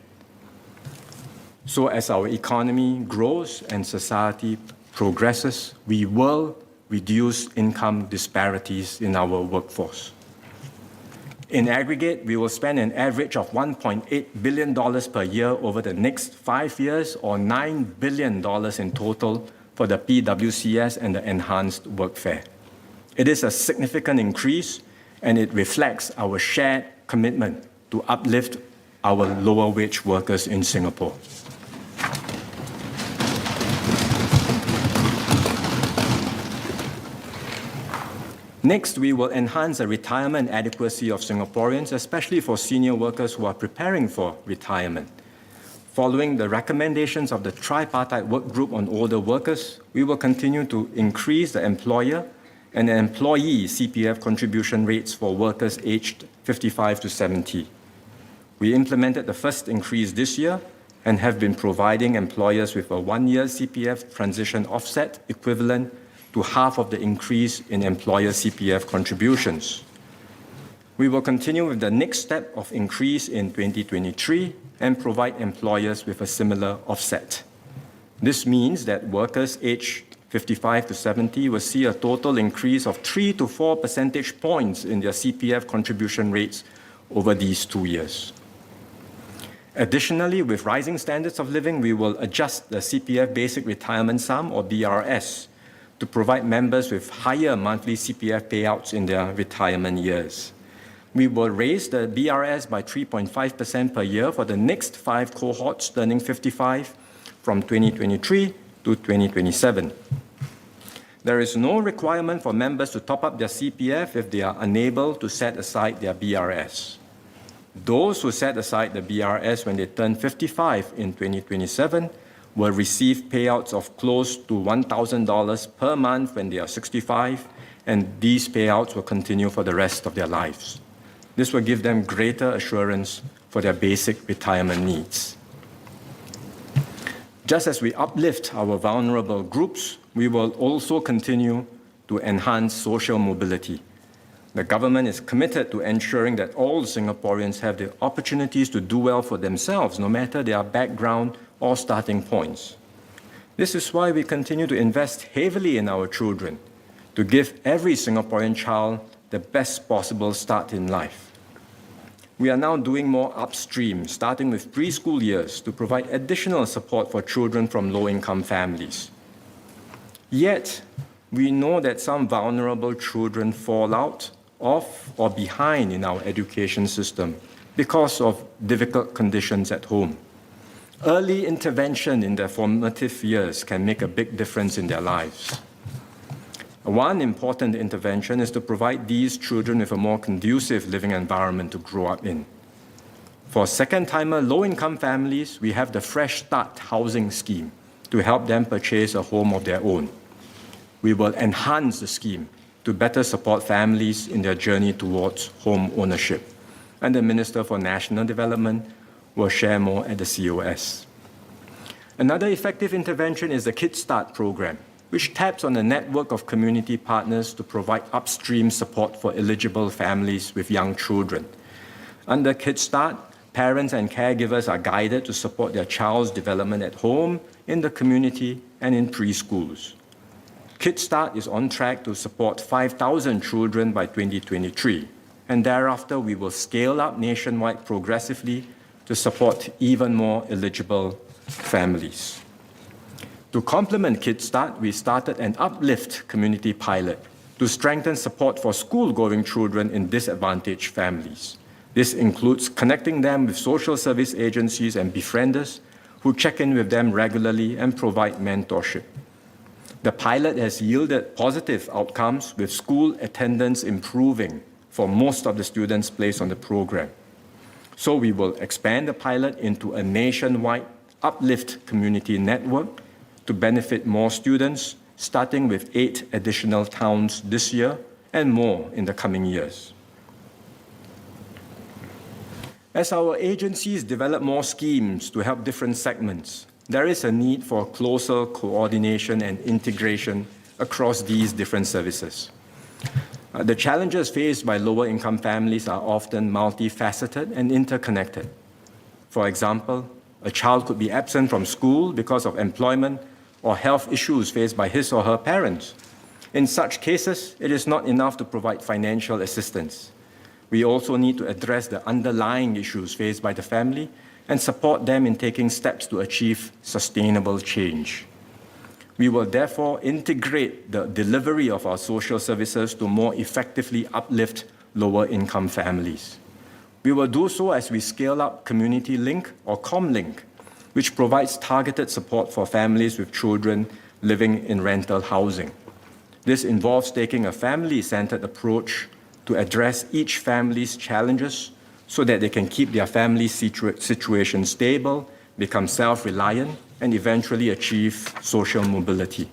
So as our economy grows and society progresses, we will reduce income disparities in our workforce. In aggregate, we will spend an average of $1.8 billion per year over the next 5 years, or $9 billion in total for the PWCS and the enhanced workfare. It is a significant increase, and it reflects our shared commitment to uplift our lower wage workers in Singapore. Next, we will enhance the retirement adequacy of Singaporeans, especially for senior workers who are preparing for retirement. Following the recommendations of the tripartite work group on older workers, we will continue to increase the employer and employee CPF contribution rates for workers aged 55 to 70. We implemented the first increase this year and have been providing employers with a 1-year CPF transition offset equivalent to half of the increase in employer CPF contributions. We will continue with the next step of increase in 2023 and provide employers with a similar offset. This means that workers aged 55 to 70 will see a total increase of 3 to 4 percentage points in their CPF contribution rates over these 2 years. Additionally, with rising standards of living, we will adjust the CPF Basic Retirement Sum, or BRS, to provide members with higher monthly CPF payouts in their retirement years. We will raise the BRS by 3.5% per year for the next 5 cohorts turning 55 from 2023 to 2027. There is no requirement for members to top up their CPF if they are unable to set aside their BRS. Those who set aside the BRS when they turn 55 in 2027 will receive payouts of close to $1,000 per month when they are 65, and these payouts will continue for the rest of their lives. This will give them greater assurance for their basic retirement needs. Just as we uplift our vulnerable groups, we will also continue to enhance social mobility. The government is committed to ensuring that all Singaporeans have the opportunities to do well for themselves, no matter their background or starting points. This is why we continue to invest heavily in our children, to give every Singaporean child the best possible start in life. We are now doing more upstream, starting with preschool years, to provide additional support for children from low-income families. Yet, we know that some vulnerable children fall out of or behind in our education system because of difficult conditions at home. Early intervention in their formative years can make a big difference in their lives. One important intervention is to provide these children with a more conducive living environment to grow up in. For second-timer low-income families, we have the Fresh Start housing scheme to help them purchase a home of their own. We will enhance the scheme to better support families in their journey towards home ownership. And the Minister for National Development will share more at the COS. Another effective intervention is the Kickstart program, which taps on a network of community partners to provide upstream support for eligible families with young children. Under Kickstart, parents and caregivers are guided to support their child's development at home, in the community, and in preschools. Kickstart is on track to support 5,000 children by 2023, and thereafter we will scale up nationwide progressively to support even more eligible families. To complement Kickstart, we started an Uplift community pilot to strengthen support for school-going children in disadvantaged families. This includes connecting them with social service agencies and befrienders who check in with them regularly and provide mentorship. The pilot has yielded positive outcomes, with school attendance improving for most of the students placed on the program. So we will expand the pilot into a nationwide Uplift community network to benefit more students, starting with 8 additional towns this year and more in the coming years. As our agencies develop more schemes to help different segments, there is a need for closer coordination and integration across these different services. The challenges faced by lower-income families are often multifaceted and interconnected. For example, a child could be absent from school because of employment or health issues faced by his or her parents. In such cases, it is not enough to provide financial assistance. We also need to address the underlying issues faced by the family and support them in taking steps to achieve sustainable change. We will therefore integrate the delivery of our social services to more effectively uplift lower-income families. We will do so as we scale up Community Link or ComLink, which provides targeted support for families with children living in rental housing. This involves taking a family-centered approach to address each family's challenges so that they can keep their family situation stable, become self-reliant, and eventually achieve social mobility.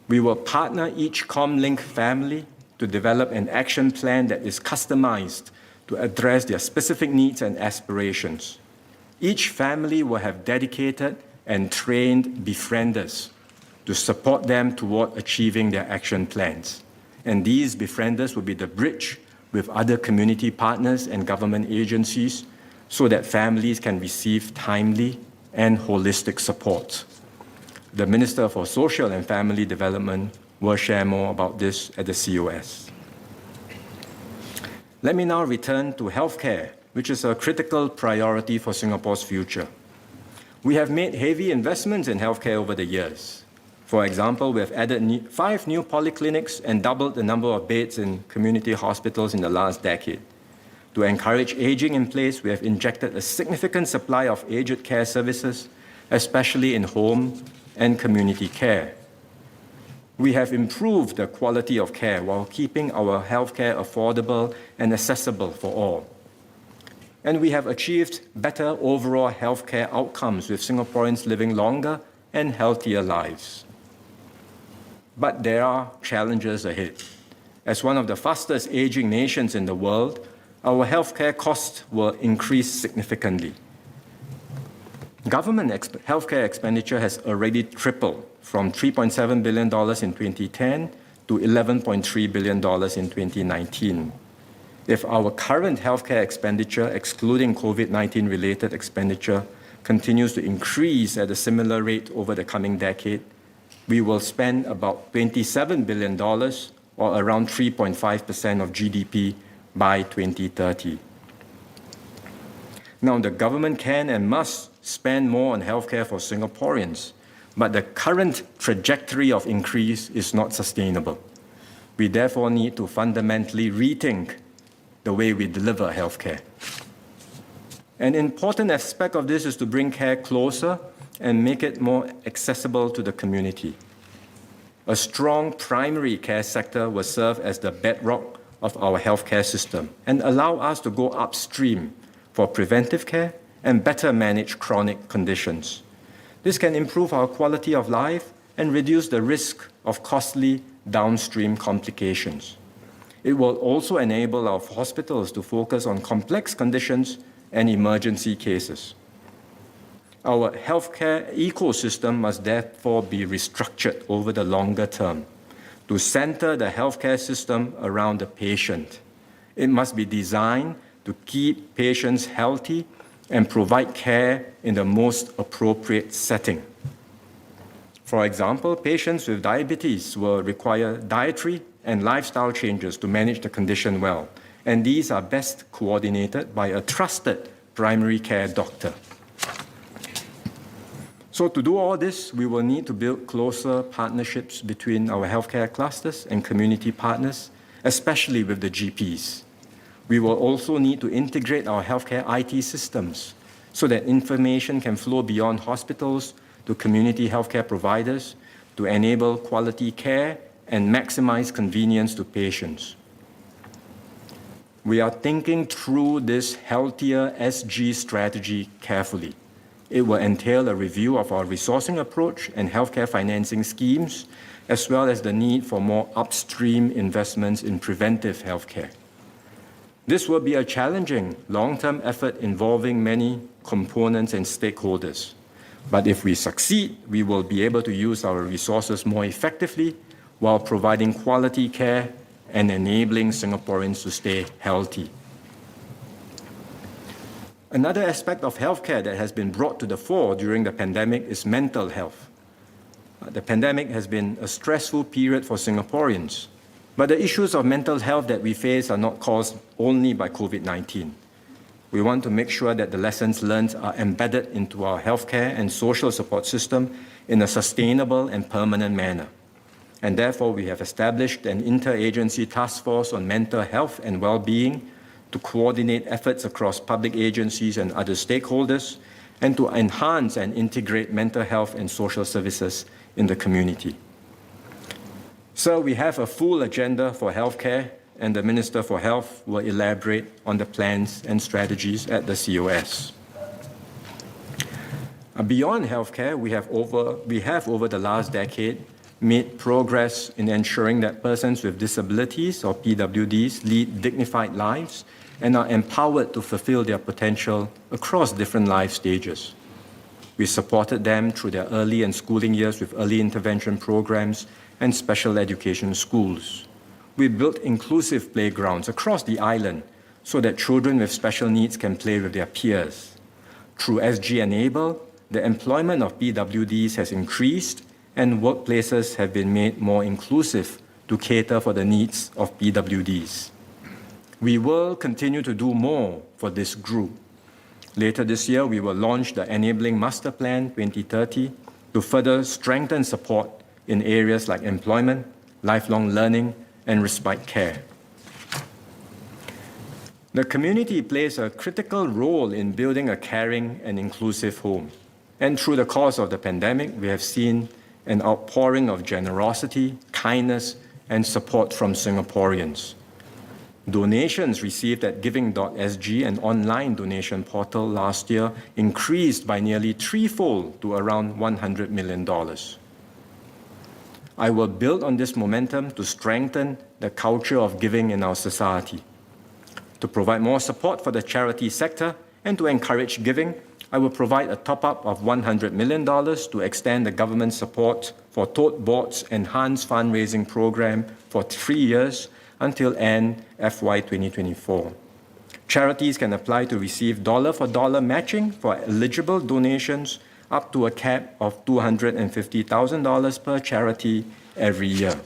We will partner each ComLink family to develop an action plan that is customized to address their specific needs and aspirations. Each family will have dedicated and trained befrienders to support them toward achieving their action plans. And these befrienders will be the bridge with other community partners and government agencies so that families can receive timely and holistic support. The Minister for Social and Family Development will share more about this at the COS. Let me now return to healthcare, which is a critical priority for Singapore's future. We have made heavy investments in healthcare over the years. For example, we have added 5 new polyclinics and doubled the number of beds in community hospitals in the last decade. To encourage aging in place, we have injected a significant supply of aged care services, especially in home and community care. We have improved the quality of care while keeping our healthcare affordable and accessible for all. And we have achieved better overall healthcare outcomes with Singaporeans living longer and healthier lives. But there are challenges ahead. As one of the fastest aging nations in the world, our healthcare costs will increase significantly. Government healthcare expenditure has already tripled from $3.7 billion in 2010 to $11.3 billion in 2019. If our current healthcare expenditure, excluding COVID-19 related expenditure, continues to increase at a similar rate over the coming decade, we will spend about $27 billion, or around 3.5% of GDP, by 2030. Now, the government can and must spend more on healthcare for Singaporeans, but the current trajectory of increase is not sustainable. We therefore need to fundamentally rethink the way we deliver healthcare. An important aspect of this is to bring care closer and make it more accessible to the community. A strong primary care sector will serve as the bedrock of our healthcare system and allow us to go upstream for preventive care and better manage chronic conditions. This can improve our quality of life and reduce the risk of costly downstream complications. It will also enable our hospitals to focus on complex conditions and emergency cases. Our healthcare ecosystem must therefore be restructured over the longer term to center the healthcare system around the patient. It must be designed to keep patients healthy and provide care in the most appropriate setting. For example, patients with diabetes will require dietary and lifestyle changes to manage the condition well, and these are best coordinated by a trusted primary care doctor. So to do all this, we will need to build closer partnerships between our healthcare clusters and community partners, especially with the GPs. We will also need to integrate our healthcare IT systems so that information can flow beyond hospitals to community healthcare providers to enable quality care and maximize convenience to patients. We are thinking through this healthier SG strategy carefully. It will entail a review of our resourcing approach and healthcare financing schemes, as well as the need for more upstream investments in preventive healthcare. This will be a challenging, long-term effort involving many components and stakeholders. But if we succeed, we will be able to use our resources more effectively while providing quality care and enabling Singaporeans to stay healthy. Another aspect of healthcare that has been brought to the fore during the pandemic is mental health. The pandemic has been a stressful period for Singaporeans, but the issues of mental health that we face are not caused only by COVID-19. We want to make sure that the lessons learned are embedded into our healthcare and social support system in a sustainable and permanent manner. And therefore, we have established an interagency task force on mental health and well-being to coordinate efforts across public agencies and other stakeholders, and to enhance and integrate mental health and social services in the community. So we have a full agenda for healthcare, and the Minister for Health will elaborate on the plans and strategies at the COS. Beyond healthcare, we have over the last decade made progress in ensuring that persons with disabilities or PWDs lead dignified lives and are empowered to fulfill their potential across different life stages. We supported them through their early and schooling years with early intervention programs and special education schools. We built inclusive playgrounds across the island so that children with special needs can play with their peers. Through SG Enable, the employment of PWDs has increased and workplaces have been made more inclusive to cater for the needs of PWDs. We will continue to do more for this group. Later this year, we will launch the Enabling Master Plan 2030 to further strengthen support in areas like employment, lifelong learning, and respite care. The community plays a critical role in building a caring and inclusive home. And through the course of the pandemic, we have seen an outpouring of generosity, kindness, and support from Singaporeans. Donations received at giving.sg, an online donation portal last year, increased by nearly threefold to around $100 million. I will build on this momentum to strengthen the culture of giving in our society. To provide more support for the charity sector and to encourage giving, I will provide a top-up of $100 million to extend the government support for Tote Board's enhanced fundraising program for 3 years until end FY 2024. Charities can apply to receive dollar-for-dollar matching for eligible donations up to a cap of $250,000 per charity every year.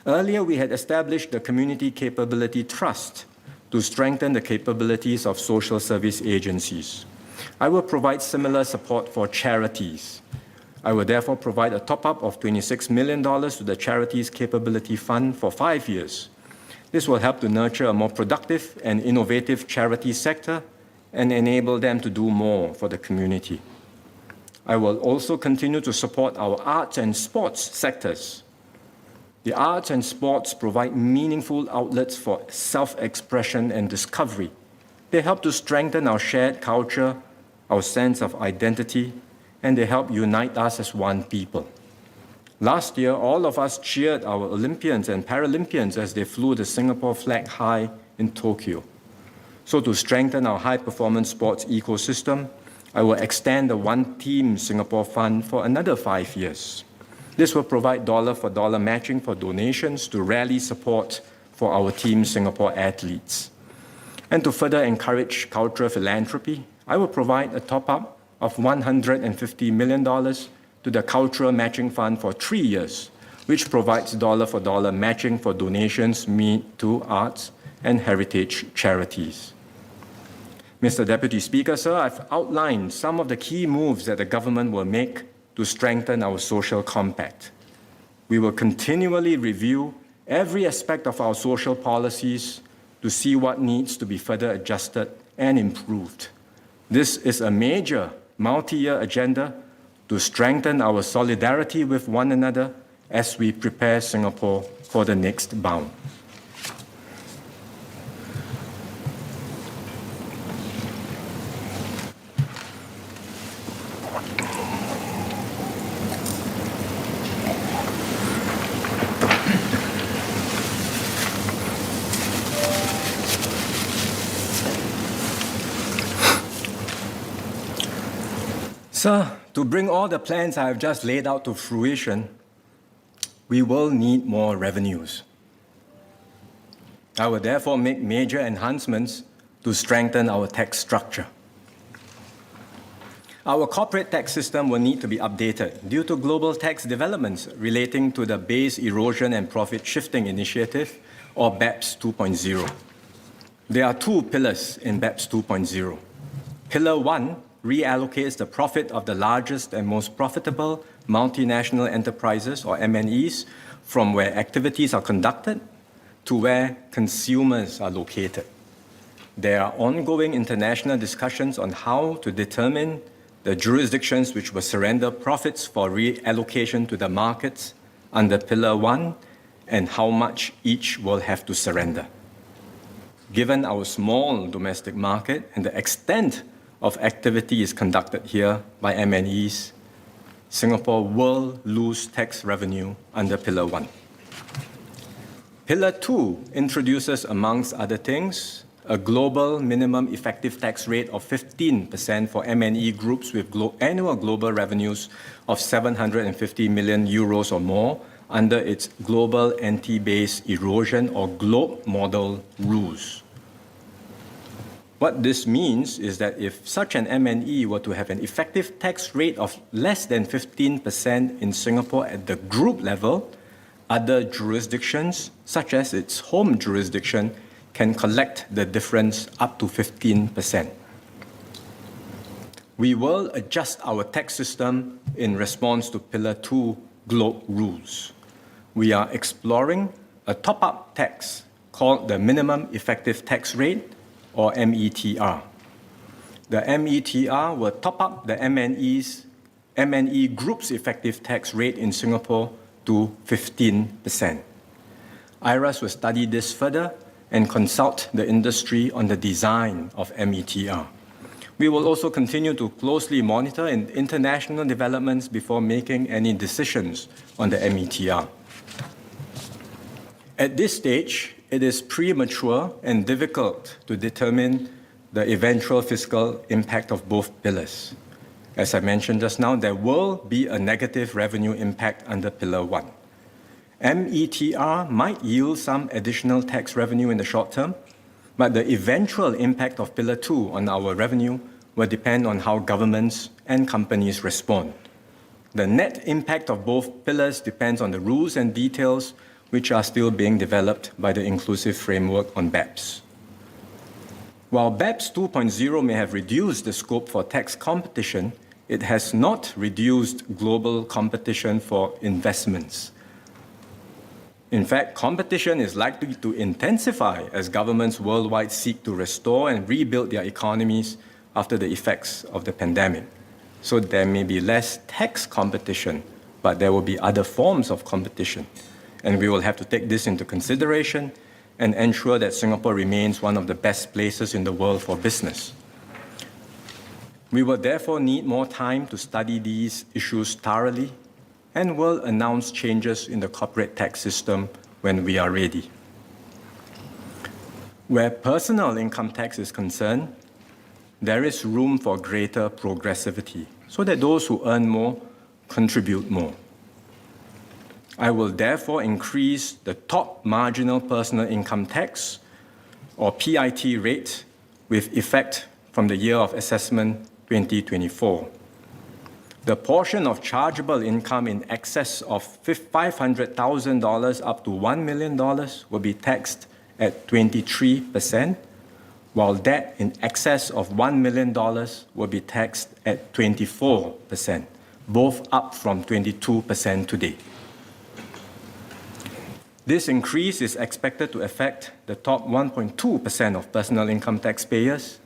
Earlier, we had established the Community Capability Trust to strengthen the capabilities of social service agencies. I will provide similar support for charities. I will therefore provide a top-up of $26 million to the Charities Capability Fund for 5 years. This will help to nurture a more productive and innovative charity sector and enable them to do more for the community. I will also continue to support our arts and sports sectors. The arts and sports provide meaningful outlets for self-expression and discovery. They help to strengthen our shared culture, our sense of identity, and they help unite us as one people. Last year, all of us cheered our Olympians and Paralympians as they flew the Singapore flag high in Tokyo. So to strengthen our high-performance sports ecosystem, I will extend the One Team Singapore Fund for another 5 years. This will provide dollar-for-dollar matching for donations to rally support for our Team Singapore athletes. And to further encourage cultural philanthropy, I will provide a top-up of $150 million to the Cultural Matching Fund for 3 years, which provides dollar-for-dollar matching for donations made to arts and heritage charities. Mr. Deputy Speaker, sir, I've outlined some of the key moves that the government will make to strengthen our social compact. We will continually review every aspect of our social policies to see what needs to be further adjusted and improved. This is a major multi-year agenda to strengthen our solidarity with one another as we prepare Singapore for the next bound. Sir, to bring all the plans I have just laid out to fruition, we will need more revenues. I will therefore make major enhancements to strengthen our tax structure. Our corporate tax system will need to be updated due to global tax developments relating to the Base Erosion and Profit Shifting Initiative, or BEPS 2.0. There are two pillars in BEPS 2.0. Pillar 1 reallocates the profit of the largest and most profitable multinational enterprises, or MNEs, from where activities are conducted to where consumers are located. There are ongoing international discussions on how to determine the jurisdictions which will surrender profits for reallocation to the markets under Pillar 1 and how much each will have to surrender. Given our small domestic market and the extent of activity is conducted here by MNEs, Singapore will lose tax revenue under Pillar 1. Pillar 2 introduces, amongst other things, a global minimum effective tax rate of 15% for MNE groups with annual global revenues of 750 million euros or more under its Global Anti-Base Erosion or GLOBE model rules. What this means is that if such an MNE were to have an effective tax rate of less than 15% in Singapore at the group level, other jurisdictions, such as its home jurisdiction, can collect the difference up to 15%. We will adjust our tax system in response to Pillar 2 GLOBE rules. We are exploring a top-up tax called the Minimum Effective Tax Rate, or METR. The METR will top up the MNE group's effective tax rate in Singapore to 15%. IRAS will study this further and consult the industry on the design of METR. We will also continue to closely monitor international developments before making any decisions on the METR. At this stage, it is premature and difficult to determine the eventual fiscal impact of both pillars. As I mentioned just now, there will be a negative revenue impact under Pillar 1. METR might yield some additional tax revenue in the short term, but the eventual impact of Pillar 2 on our revenue will depend on how governments and companies respond. The net impact of both pillars depends on the rules and details which are still being developed by the inclusive framework on BEPS. While BEPS 2.0 may have reduced the scope for tax competition, it has not reduced global competition for investments. In fact, competition is likely to intensify as governments worldwide seek to restore and rebuild their economies after the effects of the pandemic. So there may be less tax competition, but there will be other forms of competition. And we will have to take this into consideration and ensure that Singapore remains one of the best places in the world for business. We will therefore need more time to study these issues thoroughly and will announce changes in the corporate tax system when we are ready. Where personal income tax is concerned, there is room for greater progressivity so that those who earn more contribute more. I will therefore increase the top marginal personal income tax, or PIT rate, with effect from the year of assessment 2024. The portion of chargeable income in excess of $500,000 up to $1 million will be taxed at 23%, while that in excess of $1 million will be taxed at 24%, both up from 22% today. This increase is expected to affect the top 1.2% of personal income taxpayers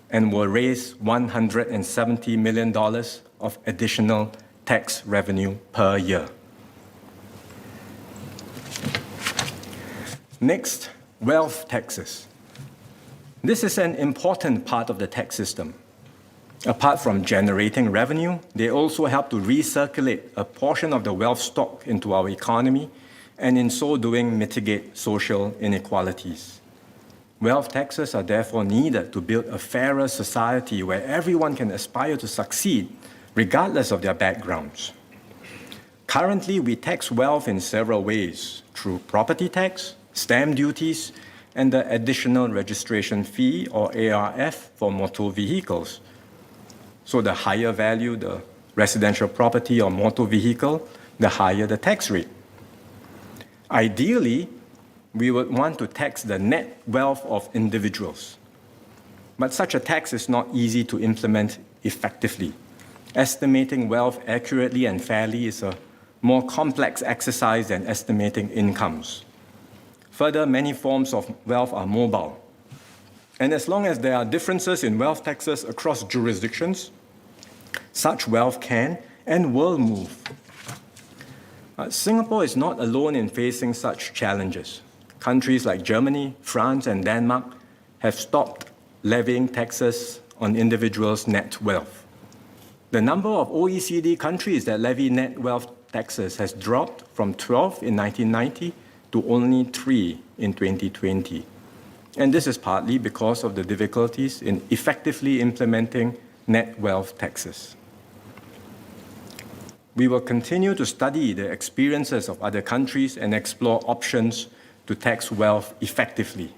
and will raise $170 million of additional tax revenue per year. Next, wealth taxes. This is an important part of the tax system. Apart from generating revenue, they also help to recirculate a portion of the wealth stock into our economy and in so doing mitigate social inequalities. Wealth taxes are therefore needed to build a fairer society where everyone can aspire to succeed regardless of their backgrounds. Currently, we tax wealth in several ways, through property tax, stamp duties, and the additional registration fee, or ARF, for motor vehicles. So the higher value the residential property or motor vehicle, the higher the tax rate. Ideally, we would want to tax the net wealth of individuals. But such a tax is not easy to implement effectively. Estimating wealth accurately and fairly is a more complex exercise than estimating incomes. Further, many forms of wealth are mobile. And as long as there are differences in wealth taxes across jurisdictions, such wealth can and will move. Singapore is not alone in facing such challenges. Countries like Germany, France, and Denmark have stopped levying taxes on individuals' net wealth. The number of OECD countries that levy net wealth taxes has dropped from 12 in 1990 to only 3 in 2020. And this is partly because of the difficulties in effectively implementing net wealth taxes. We will continue to study the experiences of other countries and explore options to tax wealth effectively.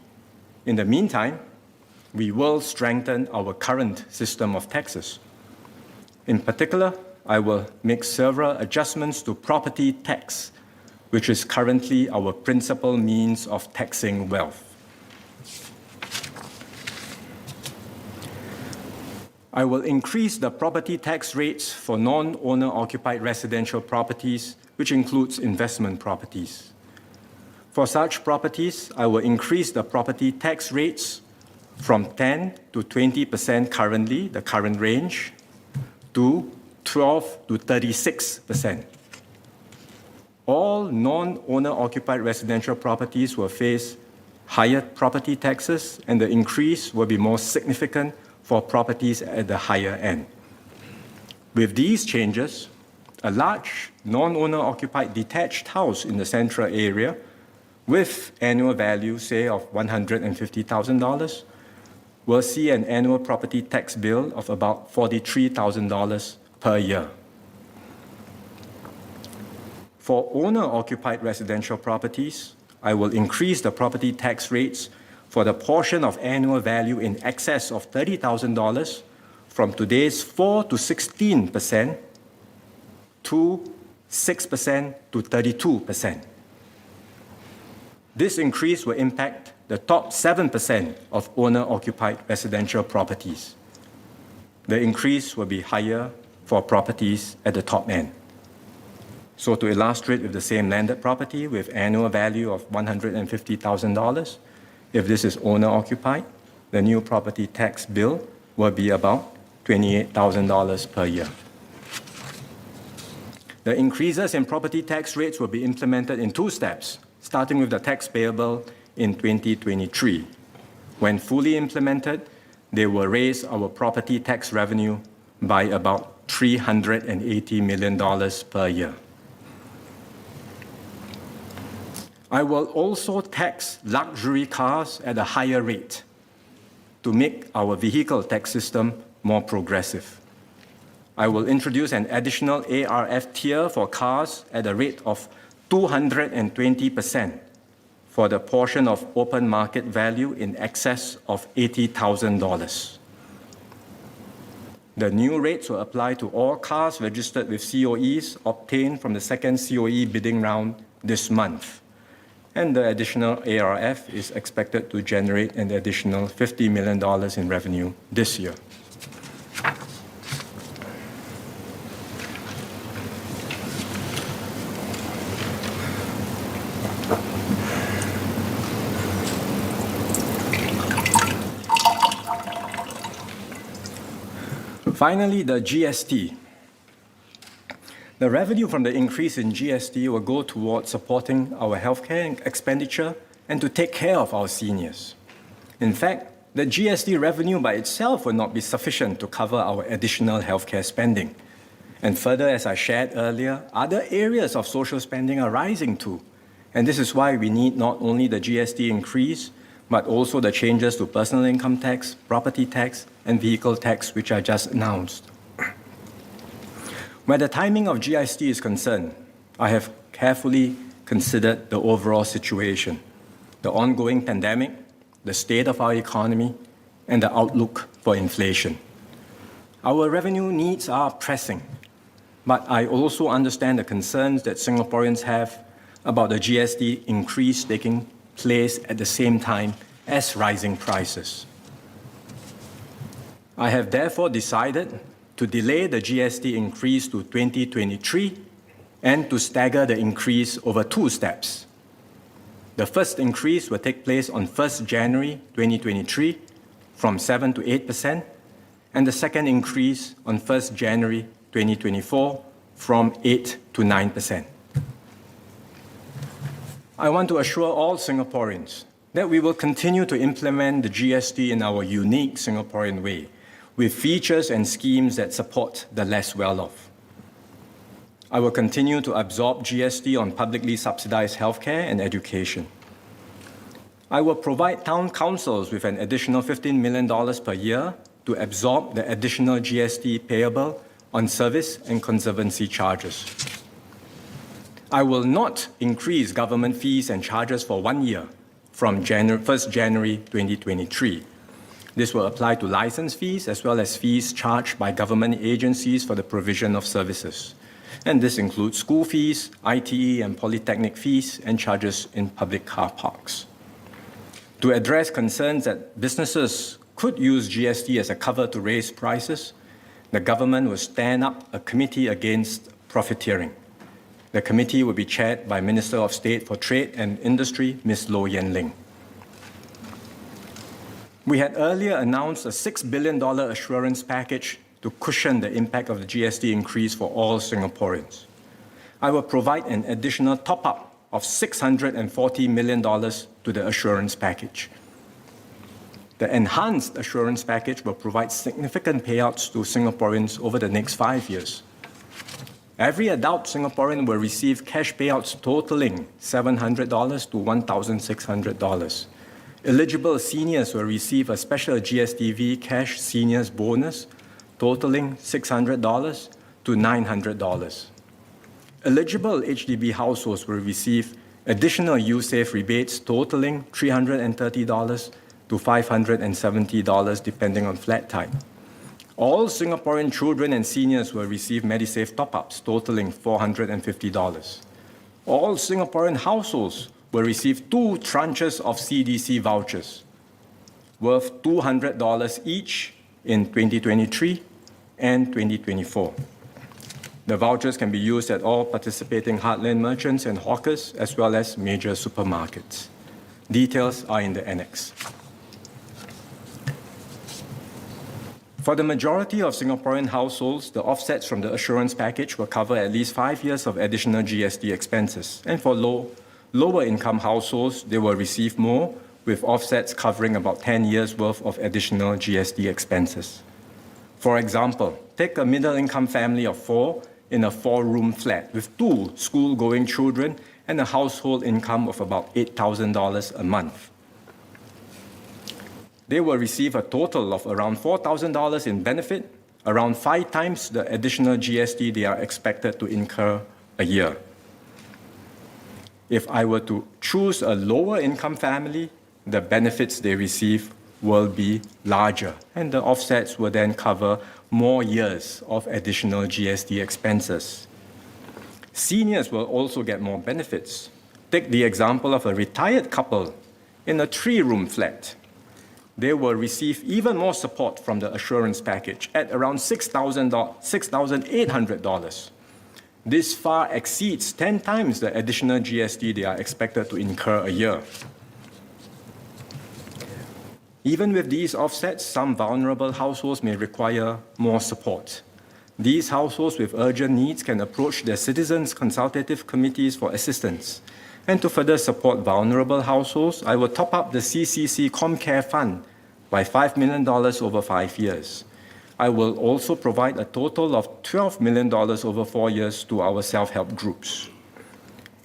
In the meantime, we will strengthen our current system of taxes. In particular, I will make several adjustments to property tax, which is currently our principal means of taxing wealth. I will increase the property tax rates for non-owner-occupied residential properties, which includes investment properties. For such properties, I will increase the property tax rates from 10 to 20% currently, the current range, to 12 to 36%. All non-owner-occupied residential properties will face higher property taxes, and the increase will be more significant for properties at the higher end. With these changes, a large non-owner-occupied detached house in the central area with annual value, say, of $150,000 will see an annual property tax bill of about $43,000 per year. For owner-occupied residential properties, I will increase the property tax rates for the portion of annual value in excess of $30,000 from today's 4 to 16% to 6% to 32%. This increase will impact the top 7% of owner-occupied residential properties. The increase will be higher for properties at the top end. So to illustrate, with the same landed property with annual value of $150,000, if this is owner-occupied, the new property tax bill will be about $28,000 per year. The increases in property tax rates will be implemented in 2 steps, starting with the tax payable in 2023. When fully implemented, they will raise our property tax revenue by about $380 million per year. I will also tax luxury cars at a higher rate to make our vehicle tax system more progressive. I will introduce an additional ARF tier for cars at a rate of 220% for the portion of open market value in excess of $80,000. The new rates will apply to all cars registered with COEs obtained from the second COE bidding round this month. And the additional ARF is expected to generate an additional $50 million in revenue this year. Finally, the GST. The revenue from the increase in GST will go towards supporting our healthcare expenditure and to take care of our seniors. In fact, the GST revenue by itself will not be sufficient to cover our additional healthcare spending. And further, as I shared earlier, other areas of social spending are rising too. And this is why we need not only the GST increase, but also the changes to personal income tax, property tax, and vehicle tax, which I just announced. Where the timing of GST is concerned, I have carefully considered the overall situation, the ongoing pandemic, the state of our economy, and the outlook for inflation. Our revenue needs are pressing, but I also understand the concerns that Singaporeans have about the GST increase taking place at the same time as rising prices. I have therefore decided to delay the GST increase to 2023 and to stagger the increase over 2 steps. The first increase will take place on 1st January 2023 from 7 to 8%, and the second increase on 1st January 2024 from 8 to 9%. I want to assure all Singaporeans that we will continue to implement the GST in our unique Singaporean way, with features and schemes that support the less well-off. I will continue to absorb GST on publicly subsidized healthcare and education. I will provide town councils with an additional $15 million per year to absorb the additional GST payable on service and conservancy charges. I will not increase government fees and charges for 1 year from 1st January 2023. This will apply to license fees as well as fees charged by government agencies for the provision of services. And this includes school fees, ITE and polytechnic fees, and charges in public car parks. To address concerns that businesses could use GST as a cover to raise prices, the government will stand up a committee against profiteering. The committee will be chaired by Minister of State for Trade and Industry, Ms. Low Yen Ling. We had earlier announced a $6 billion assurance package to cushion the impact of the GST increase for all Singaporeans. I will provide an additional top-up of $640 million to the assurance package. The enhanced assurance package will provide significant payouts to Singaporeans over the next 5 years. Every adult Singaporean will receive cash payouts totaling $700 to $1,600. Eligible seniors will receive a special GSTV cash seniors bonus totaling $600 to $900. Eligible HDB households will receive additional USAVE rebates totaling $330 to $570 depending on flat type. All Singaporean children and seniors will receive Medisave top-ups totaling $450. All Singaporean households will receive 2 tranches of CDC vouchers worth $200 each in 2023 and 2024. The vouchers can be used at all participating heartland merchants and hawkers as well as major supermarkets. Details are in the annex. For the majority of Singaporean households, the offsets from the assurance package will cover at least 5 years of additional GST expenses. And for lower income households, they will receive more, with offsets covering about 10 years' worth of additional GST expenses. For example, take a middle-income family of 4 in a 4-room flat with 2 school-going children and a household income of about $8,000 a month. They will receive a total of around $4,000 in benefit, around 5 times the additional GST they are expected to incur a year. If I were to choose a lower income family, the benefits they receive will be larger, and the offsets will then cover more years of additional GST expenses. Seniors will also get more benefits. Take the example of a retired couple in a 3-room flat. They will receive even more support from the assurance package at around $6,800. This far exceeds 10 times the additional GST they are expected to incur a year. Even with these offsets, some vulnerable households may require more support. These households with urgent needs can approach their citizens' consultative committees for assistance. And to further support vulnerable households, I will top up the CCC ComCare Fund by $5 million over 5 years. I will also provide a total of $12 million over 4 years to our self-help groups.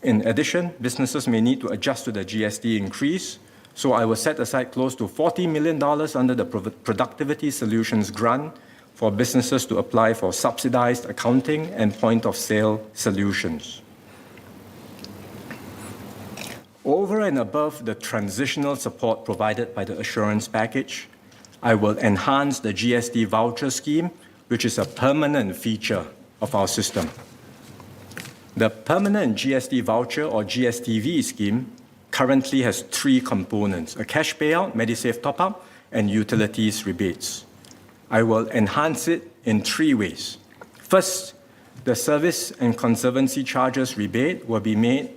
In addition, businesses may need to adjust to the GST increase, so I will set aside close to $40 million under the Productivity Solutions Grant for businesses to apply for subsidized accounting and point-of-sale solutions. Over and above the transitional support provided by the assurance package, I will enhance the Gsd Voucher Scheme, which is a permanent feature of our system. The permanent Gsd Voucher or GSTV scheme currently has 3 components: a cash payout, Medisave top-up, and utilities rebates. I will enhance it in 3 ways. First, the service and conservancy charges rebate will be made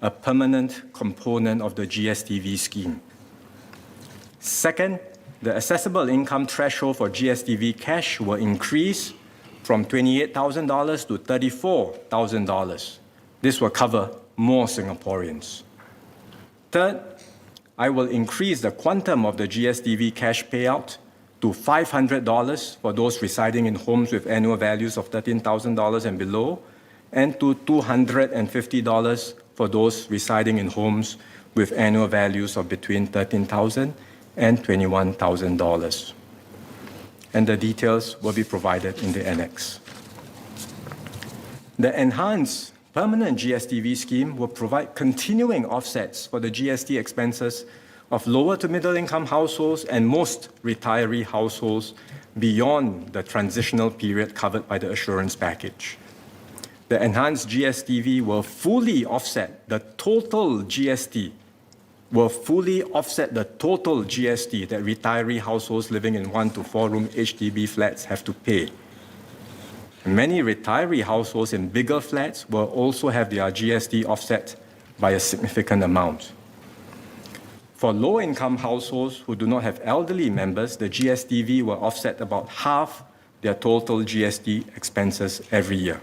a permanent component of the GSTV scheme. Second, the assessable income threshold for GSTV cash will increase from $28,000 to $34,000. This will cover more Singaporeans. Third, I will increase the quantum of the GSTV cash payout to $500 for those residing in homes with annual values of $13,000 and below, and to $250 for those residing in homes with annual values of between $13,000 and $21,000. And the details will be provided in the annex. The enhanced permanent GSTV scheme will provide continuing offsets for the GST expenses of lower to middle income households and most retiree households beyond the transitional period covered by the assurance package. The enhanced GSTV will fully offset the total GST that retiree households living in 1 to 4-room HDB flats have to pay. Many retiree households in bigger flats will also have their GST offset by a significant amount. For low-income households who do not have elderly members, the GSTV will offset about half their total GST expenses every year.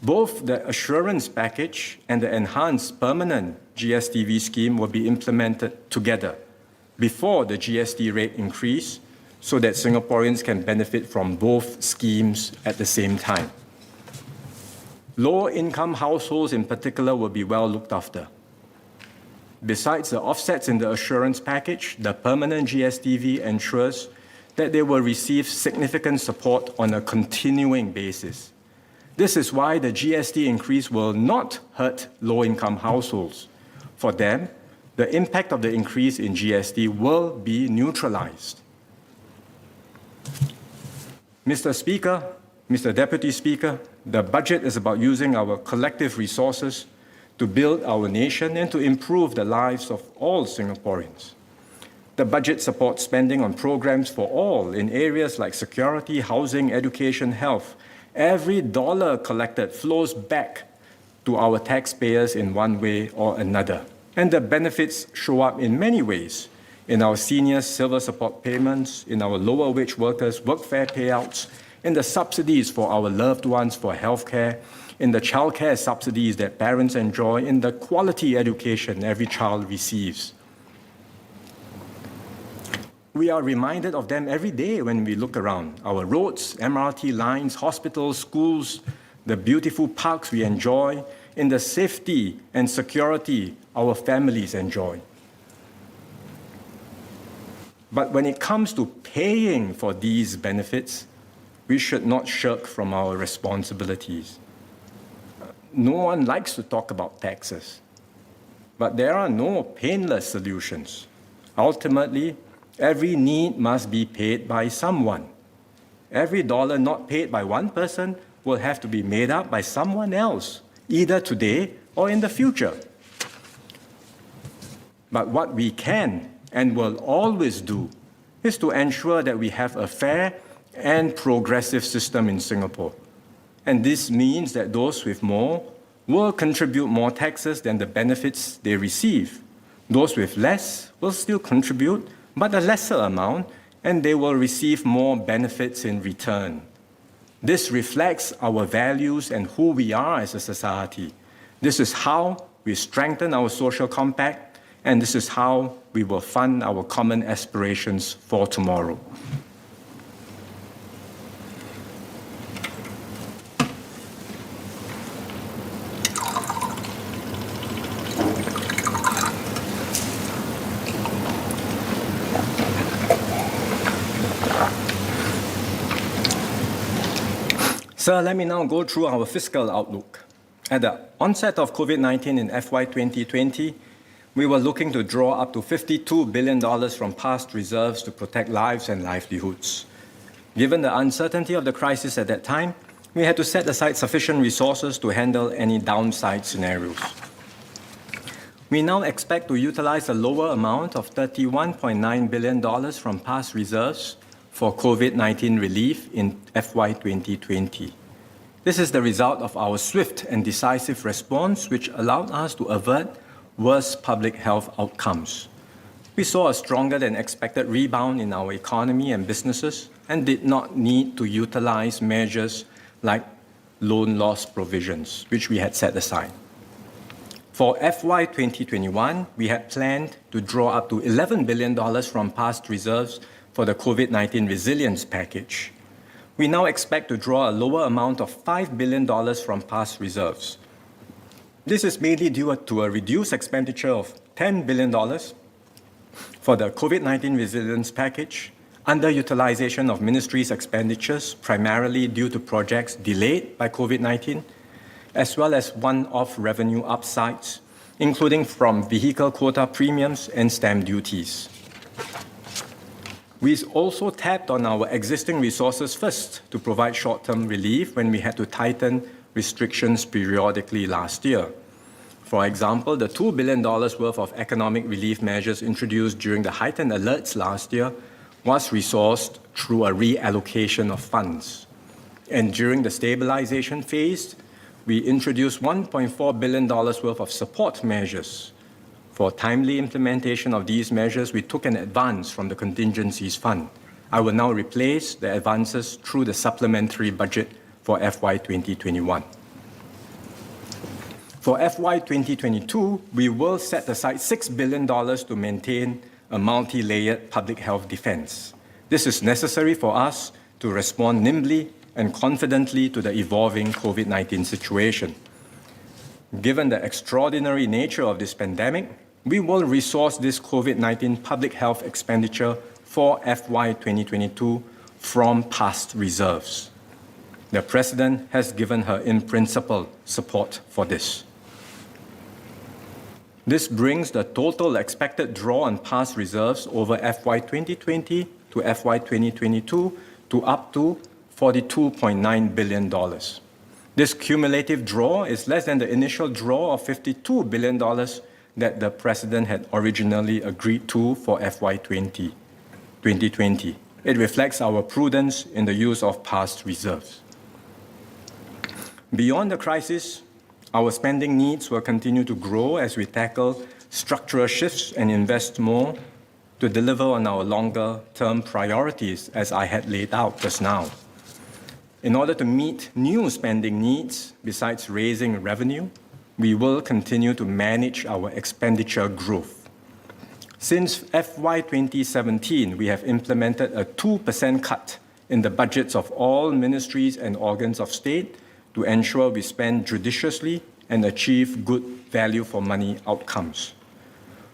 Both the assurance package and the enhanced permanent GSTV scheme will be implemented together before the GST rate increase so that Singaporeans can benefit from both schemes at the same time. Low-income households in particular will be well looked after. Besides the offsets in the assurance package, the permanent GSTV ensures that they will receive significant support on a continuing basis. This is why the GST increase will not hurt low-income households. For them, the impact of the increase in GST will be neutralized. Mr. Speaker, Mr. Deputy Speaker, the budget is about using our collective resources to build our nation and to improve the lives of all Singaporeans. The budget supports spending on programs for all in areas like security, housing, education, health. Every dollar collected flows back to our taxpayers in one way or another. And the benefits show up in many ways in our seniors' silver support payments, in our lower wage workers' workfare payouts, in the subsidies for our loved ones for healthcare, in the childcare subsidies that parents enjoy, in the quality education every child receives. We are reminded of them every day when we look around. Our roads, MRT lines, hospitals, schools, the beautiful parks we enjoy, in the safety and security our families enjoy. But when it comes to paying for these benefits, we should not shirk from our responsibilities. No one likes to talk about taxes, but there are no painless solutions. Ultimately, every need must be paid by someone. Every dollar not paid by one person will have to be made up by someone else, either today or in the future. But what we can and will always do is to ensure that we have a fair and progressive system in Singapore. And this means that those with more will contribute more taxes than the benefits they receive. Those with less will still contribute, but a lesser amount, and they will receive more benefits in return. This reflects our values and who we are as a society. This is how we strengthen our social compact, and this is how we will fund our common aspirations for tomorrow. So let me now go through our fiscal outlook. At the onset of COVID-19 in FY 2020, we were looking to draw up to $52 billion from past reserves to protect lives and livelihoods. Given the uncertainty of the crisis at that time, we had to set aside sufficient resources to handle any downside scenarios. We now expect to utilize a lower amount of $31.9 billion from past reserves for COVID-19 relief in FY 2020. This is the result of our swift and decisive response, which allowed us to avert worse public health outcomes. We saw a stronger than expected rebound in our economy and businesses and did not need to utilize measures like loan loss provisions, which we had set aside. For FY 2021, we had planned to draw up to $11 billion from past reserves for the COVID-19 resilience package. We now expect to draw a lower amount of $5 billion from past reserves. This is mainly due to a reduced expenditure of $10 billion for the COVID-19 resilience package, underutilization of ministries' expenditures, primarily due to projects delayed by COVID-19, as well as one-off revenue upsides, including from vehicle quota premiums and stamp duties. We also tapped on our existing resources first to provide short-term relief when we had to tighten restrictions periodically last year. For example, the $2 billion worth of economic relief measures introduced during the heightened alerts last year was resourced through a reallocation of funds. And during the stabilization phase, we introduced $1.4 billion worth of support measures. For timely implementation of these measures, we took an advance from the contingencies fund. I will now replace the advances through the supplementary budget for FY 2021. For FY 2022, we will set aside $6 billion to maintain a multi-layered public health defense. This is necessary for us to respond nimbly and confidently to the evolving COVID-19 situation. Given the extraordinary nature of this pandemic, we will resource this COVID-19 public health expenditure for FY 2022 from past reserves. The President has given her in principle support for this. This brings the total expected draw on past reserves over FY 2020 to FY 2022 to up to $42.9 billion. This cumulative draw is less than the initial draw of $52 billion that the President had originally agreed to for FY 2020. It reflects our prudence in the use of past reserves. Beyond the crisis, our spending needs will continue to grow as we tackle structural shifts and invest more to deliver on our longer-term priorities as I had laid out just now. In order to meet new spending needs, besides raising revenue, we will continue to manage our expenditure growth. Since FY 2017, we have implemented a 2% cut in the budgets of all ministries and organs of state to ensure we spend judiciously and achieve good value for money outcomes.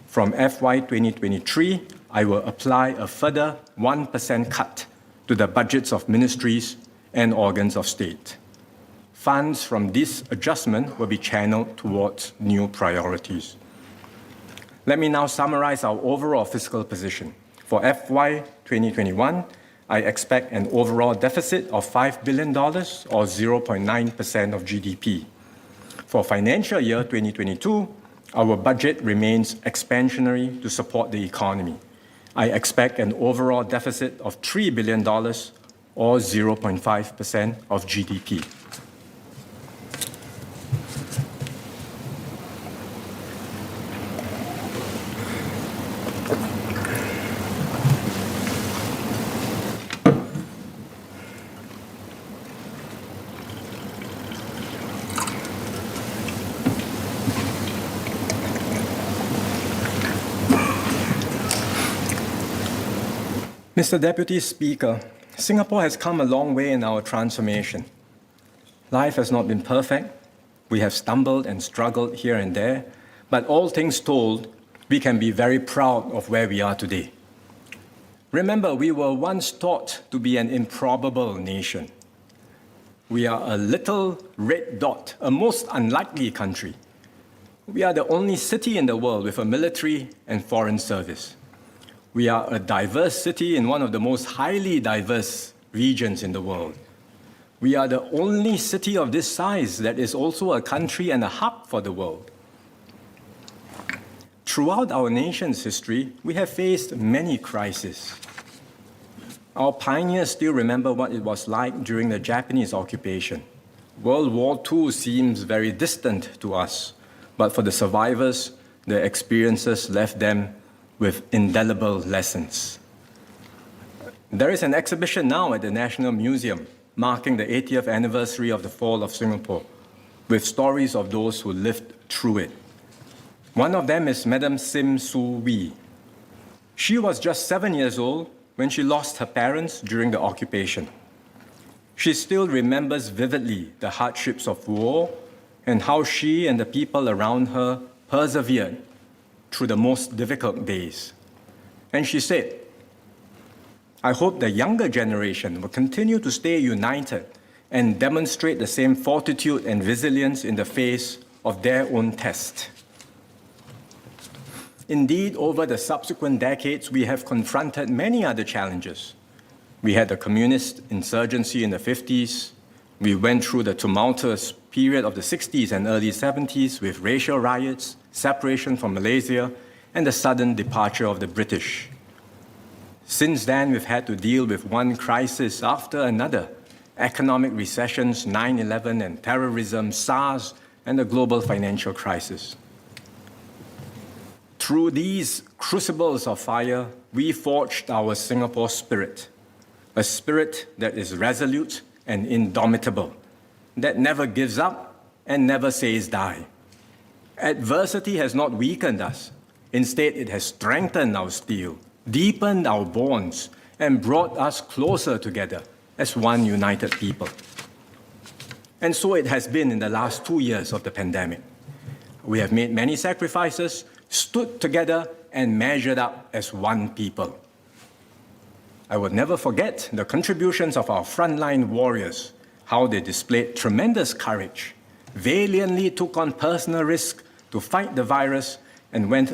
From FY 2023, I will apply a further 1% cut to the budgets of ministries and organs of state. Funds from this adjustment will be channeled towards new priorities. Let me now summarize our overall fiscal position. For FY 2021, I expect an overall deficit of $5 billion or 0.9% of GDP. For financial year 2022, our budget remains expansionary to support the economy. I expect an overall deficit of $3 billion or 0.5% of GDP. Mr. Deputy Speaker, Singapore has come a long way in our transformation. Life has not been perfect. We have stumbled and struggled here and there, but all things told, we can be very proud of where we are today. Remember, we were once thought to be an improbable nation. We are a little red dot, a most unlikely country. We are the only city in the world with a military and foreign service. We are a diverse city in one of the most highly diverse regions in the world. We are the only city of this size that is also a country and a hub for the world. Throughout our nation's history, we have faced many crises. Our pioneers still remember what it was like during the Japanese occupation. World War II seems very distant to us, but for the survivors, the experiences left them with indelible lessons. There is an exhibition now at the National Museum marking the 80th anniversary of the fall of Singapore, with stories of those who lived through it. One of them is Madam Sim Soo Wee. She was just 7 years old when she lost her parents during the occupation. She still remembers vividly the hardships of war and how she and the people around her persevered through the most difficult days. And she said, "I hope the younger generation will continue to stay united and demonstrate the same fortitude and resilience in the face of their own test." Indeed, over the subsequent decades, we have confronted many other challenges. We had the communist insurgency in the 50s. We went through the tumultuous period of the 60s and early 70s with racial riots, separation from Malaysia, and the sudden departure of the British. Since then, we've had to deal with one crisis after another: economic recessions, 9/11 and terrorism, SARS, and the global financial crisis. Through these crucibles of fire, we forged our Singapore spirit, a spirit that is resolute and indomitable, that never gives up and never says die. Adversity has not weakened us. Instead, it has strengthened our steel, deepened our bonds, and brought us closer together as one united people. And so it has been in the last 2 years of the pandemic. We have made many sacrifices, stood together, and measured up as one people. I will never forget the contributions of our frontline warriors, how they displayed tremendous courage, valiantly took on personal risk to fight the virus, and went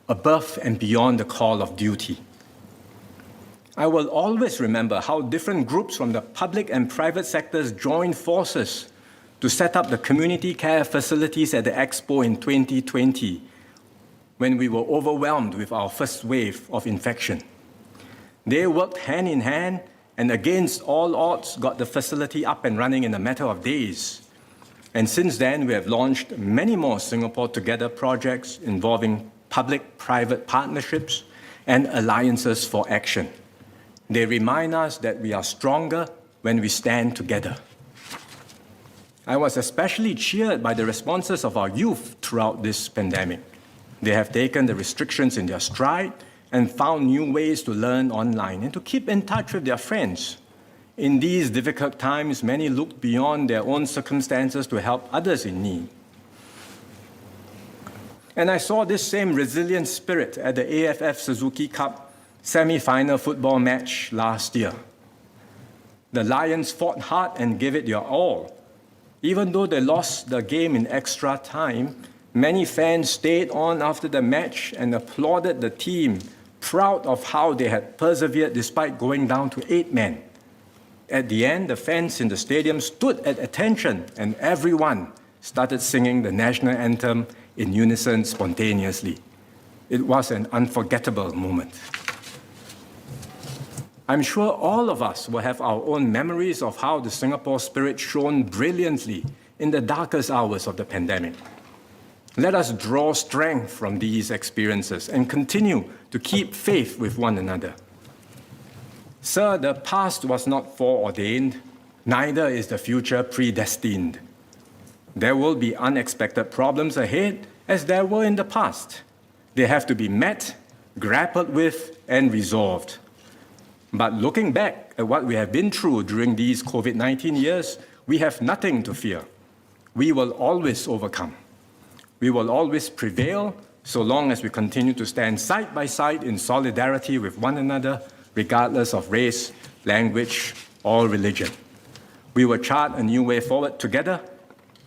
above and beyond the call of duty. I will always remember how different groups from the public and private sectors joined forces to set up the community care facilities at the Expo in 2020, when we were overwhelmed with our first wave of infection. They worked hand in hand and against all odds got the facility up and running in a matter of days. And since then, we have launched many more Singapore Together projects involving public-private partnerships and alliances for action. They remind us that we are stronger when we stand together. I was especially cheered by the responses of our youth throughout this pandemic. They have taken the restrictions in their stride and found new ways to learn online and to keep in touch with their friends. In these difficult times, many looked beyond their own circumstances to help others in need. And I saw this same resilient spirit at the AFF Suzuki Cup semi-final football match last year. The Lions fought hard and gave it their all. Even though they lost the game in extra time, many fans stayed on after the match and applauded the team, proud of how they had persevered despite going down to 8 men. At the end, the fans in the stadium stood at attention and everyone started singing the national anthem in unison spontaneously. It was an unforgettable moment. I'm sure all of us will have our own memories of how the Singapore spirit shone brilliantly in the darkest hours of the pandemic. Let us draw strength from these experiences and continue to keep faith with one another. Sir, the past was not foreordained, neither is the future predestined. There will be unexpected problems ahead, as there were in the past. They have to be met, grappled with, and resolved. But looking back at what we have been through during these COVID-19 years, we have nothing to fear. We will always overcome. We will always prevail so long as we continue to stand side by side in solidarity with one another, regardless of race, language, or religion. We will chart a new way forward together.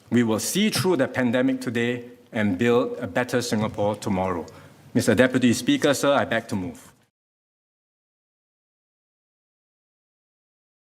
We will see through the pandemic today and build a better Singapore tomorrow. Mr. Deputy Speaker, sir, I beg to move.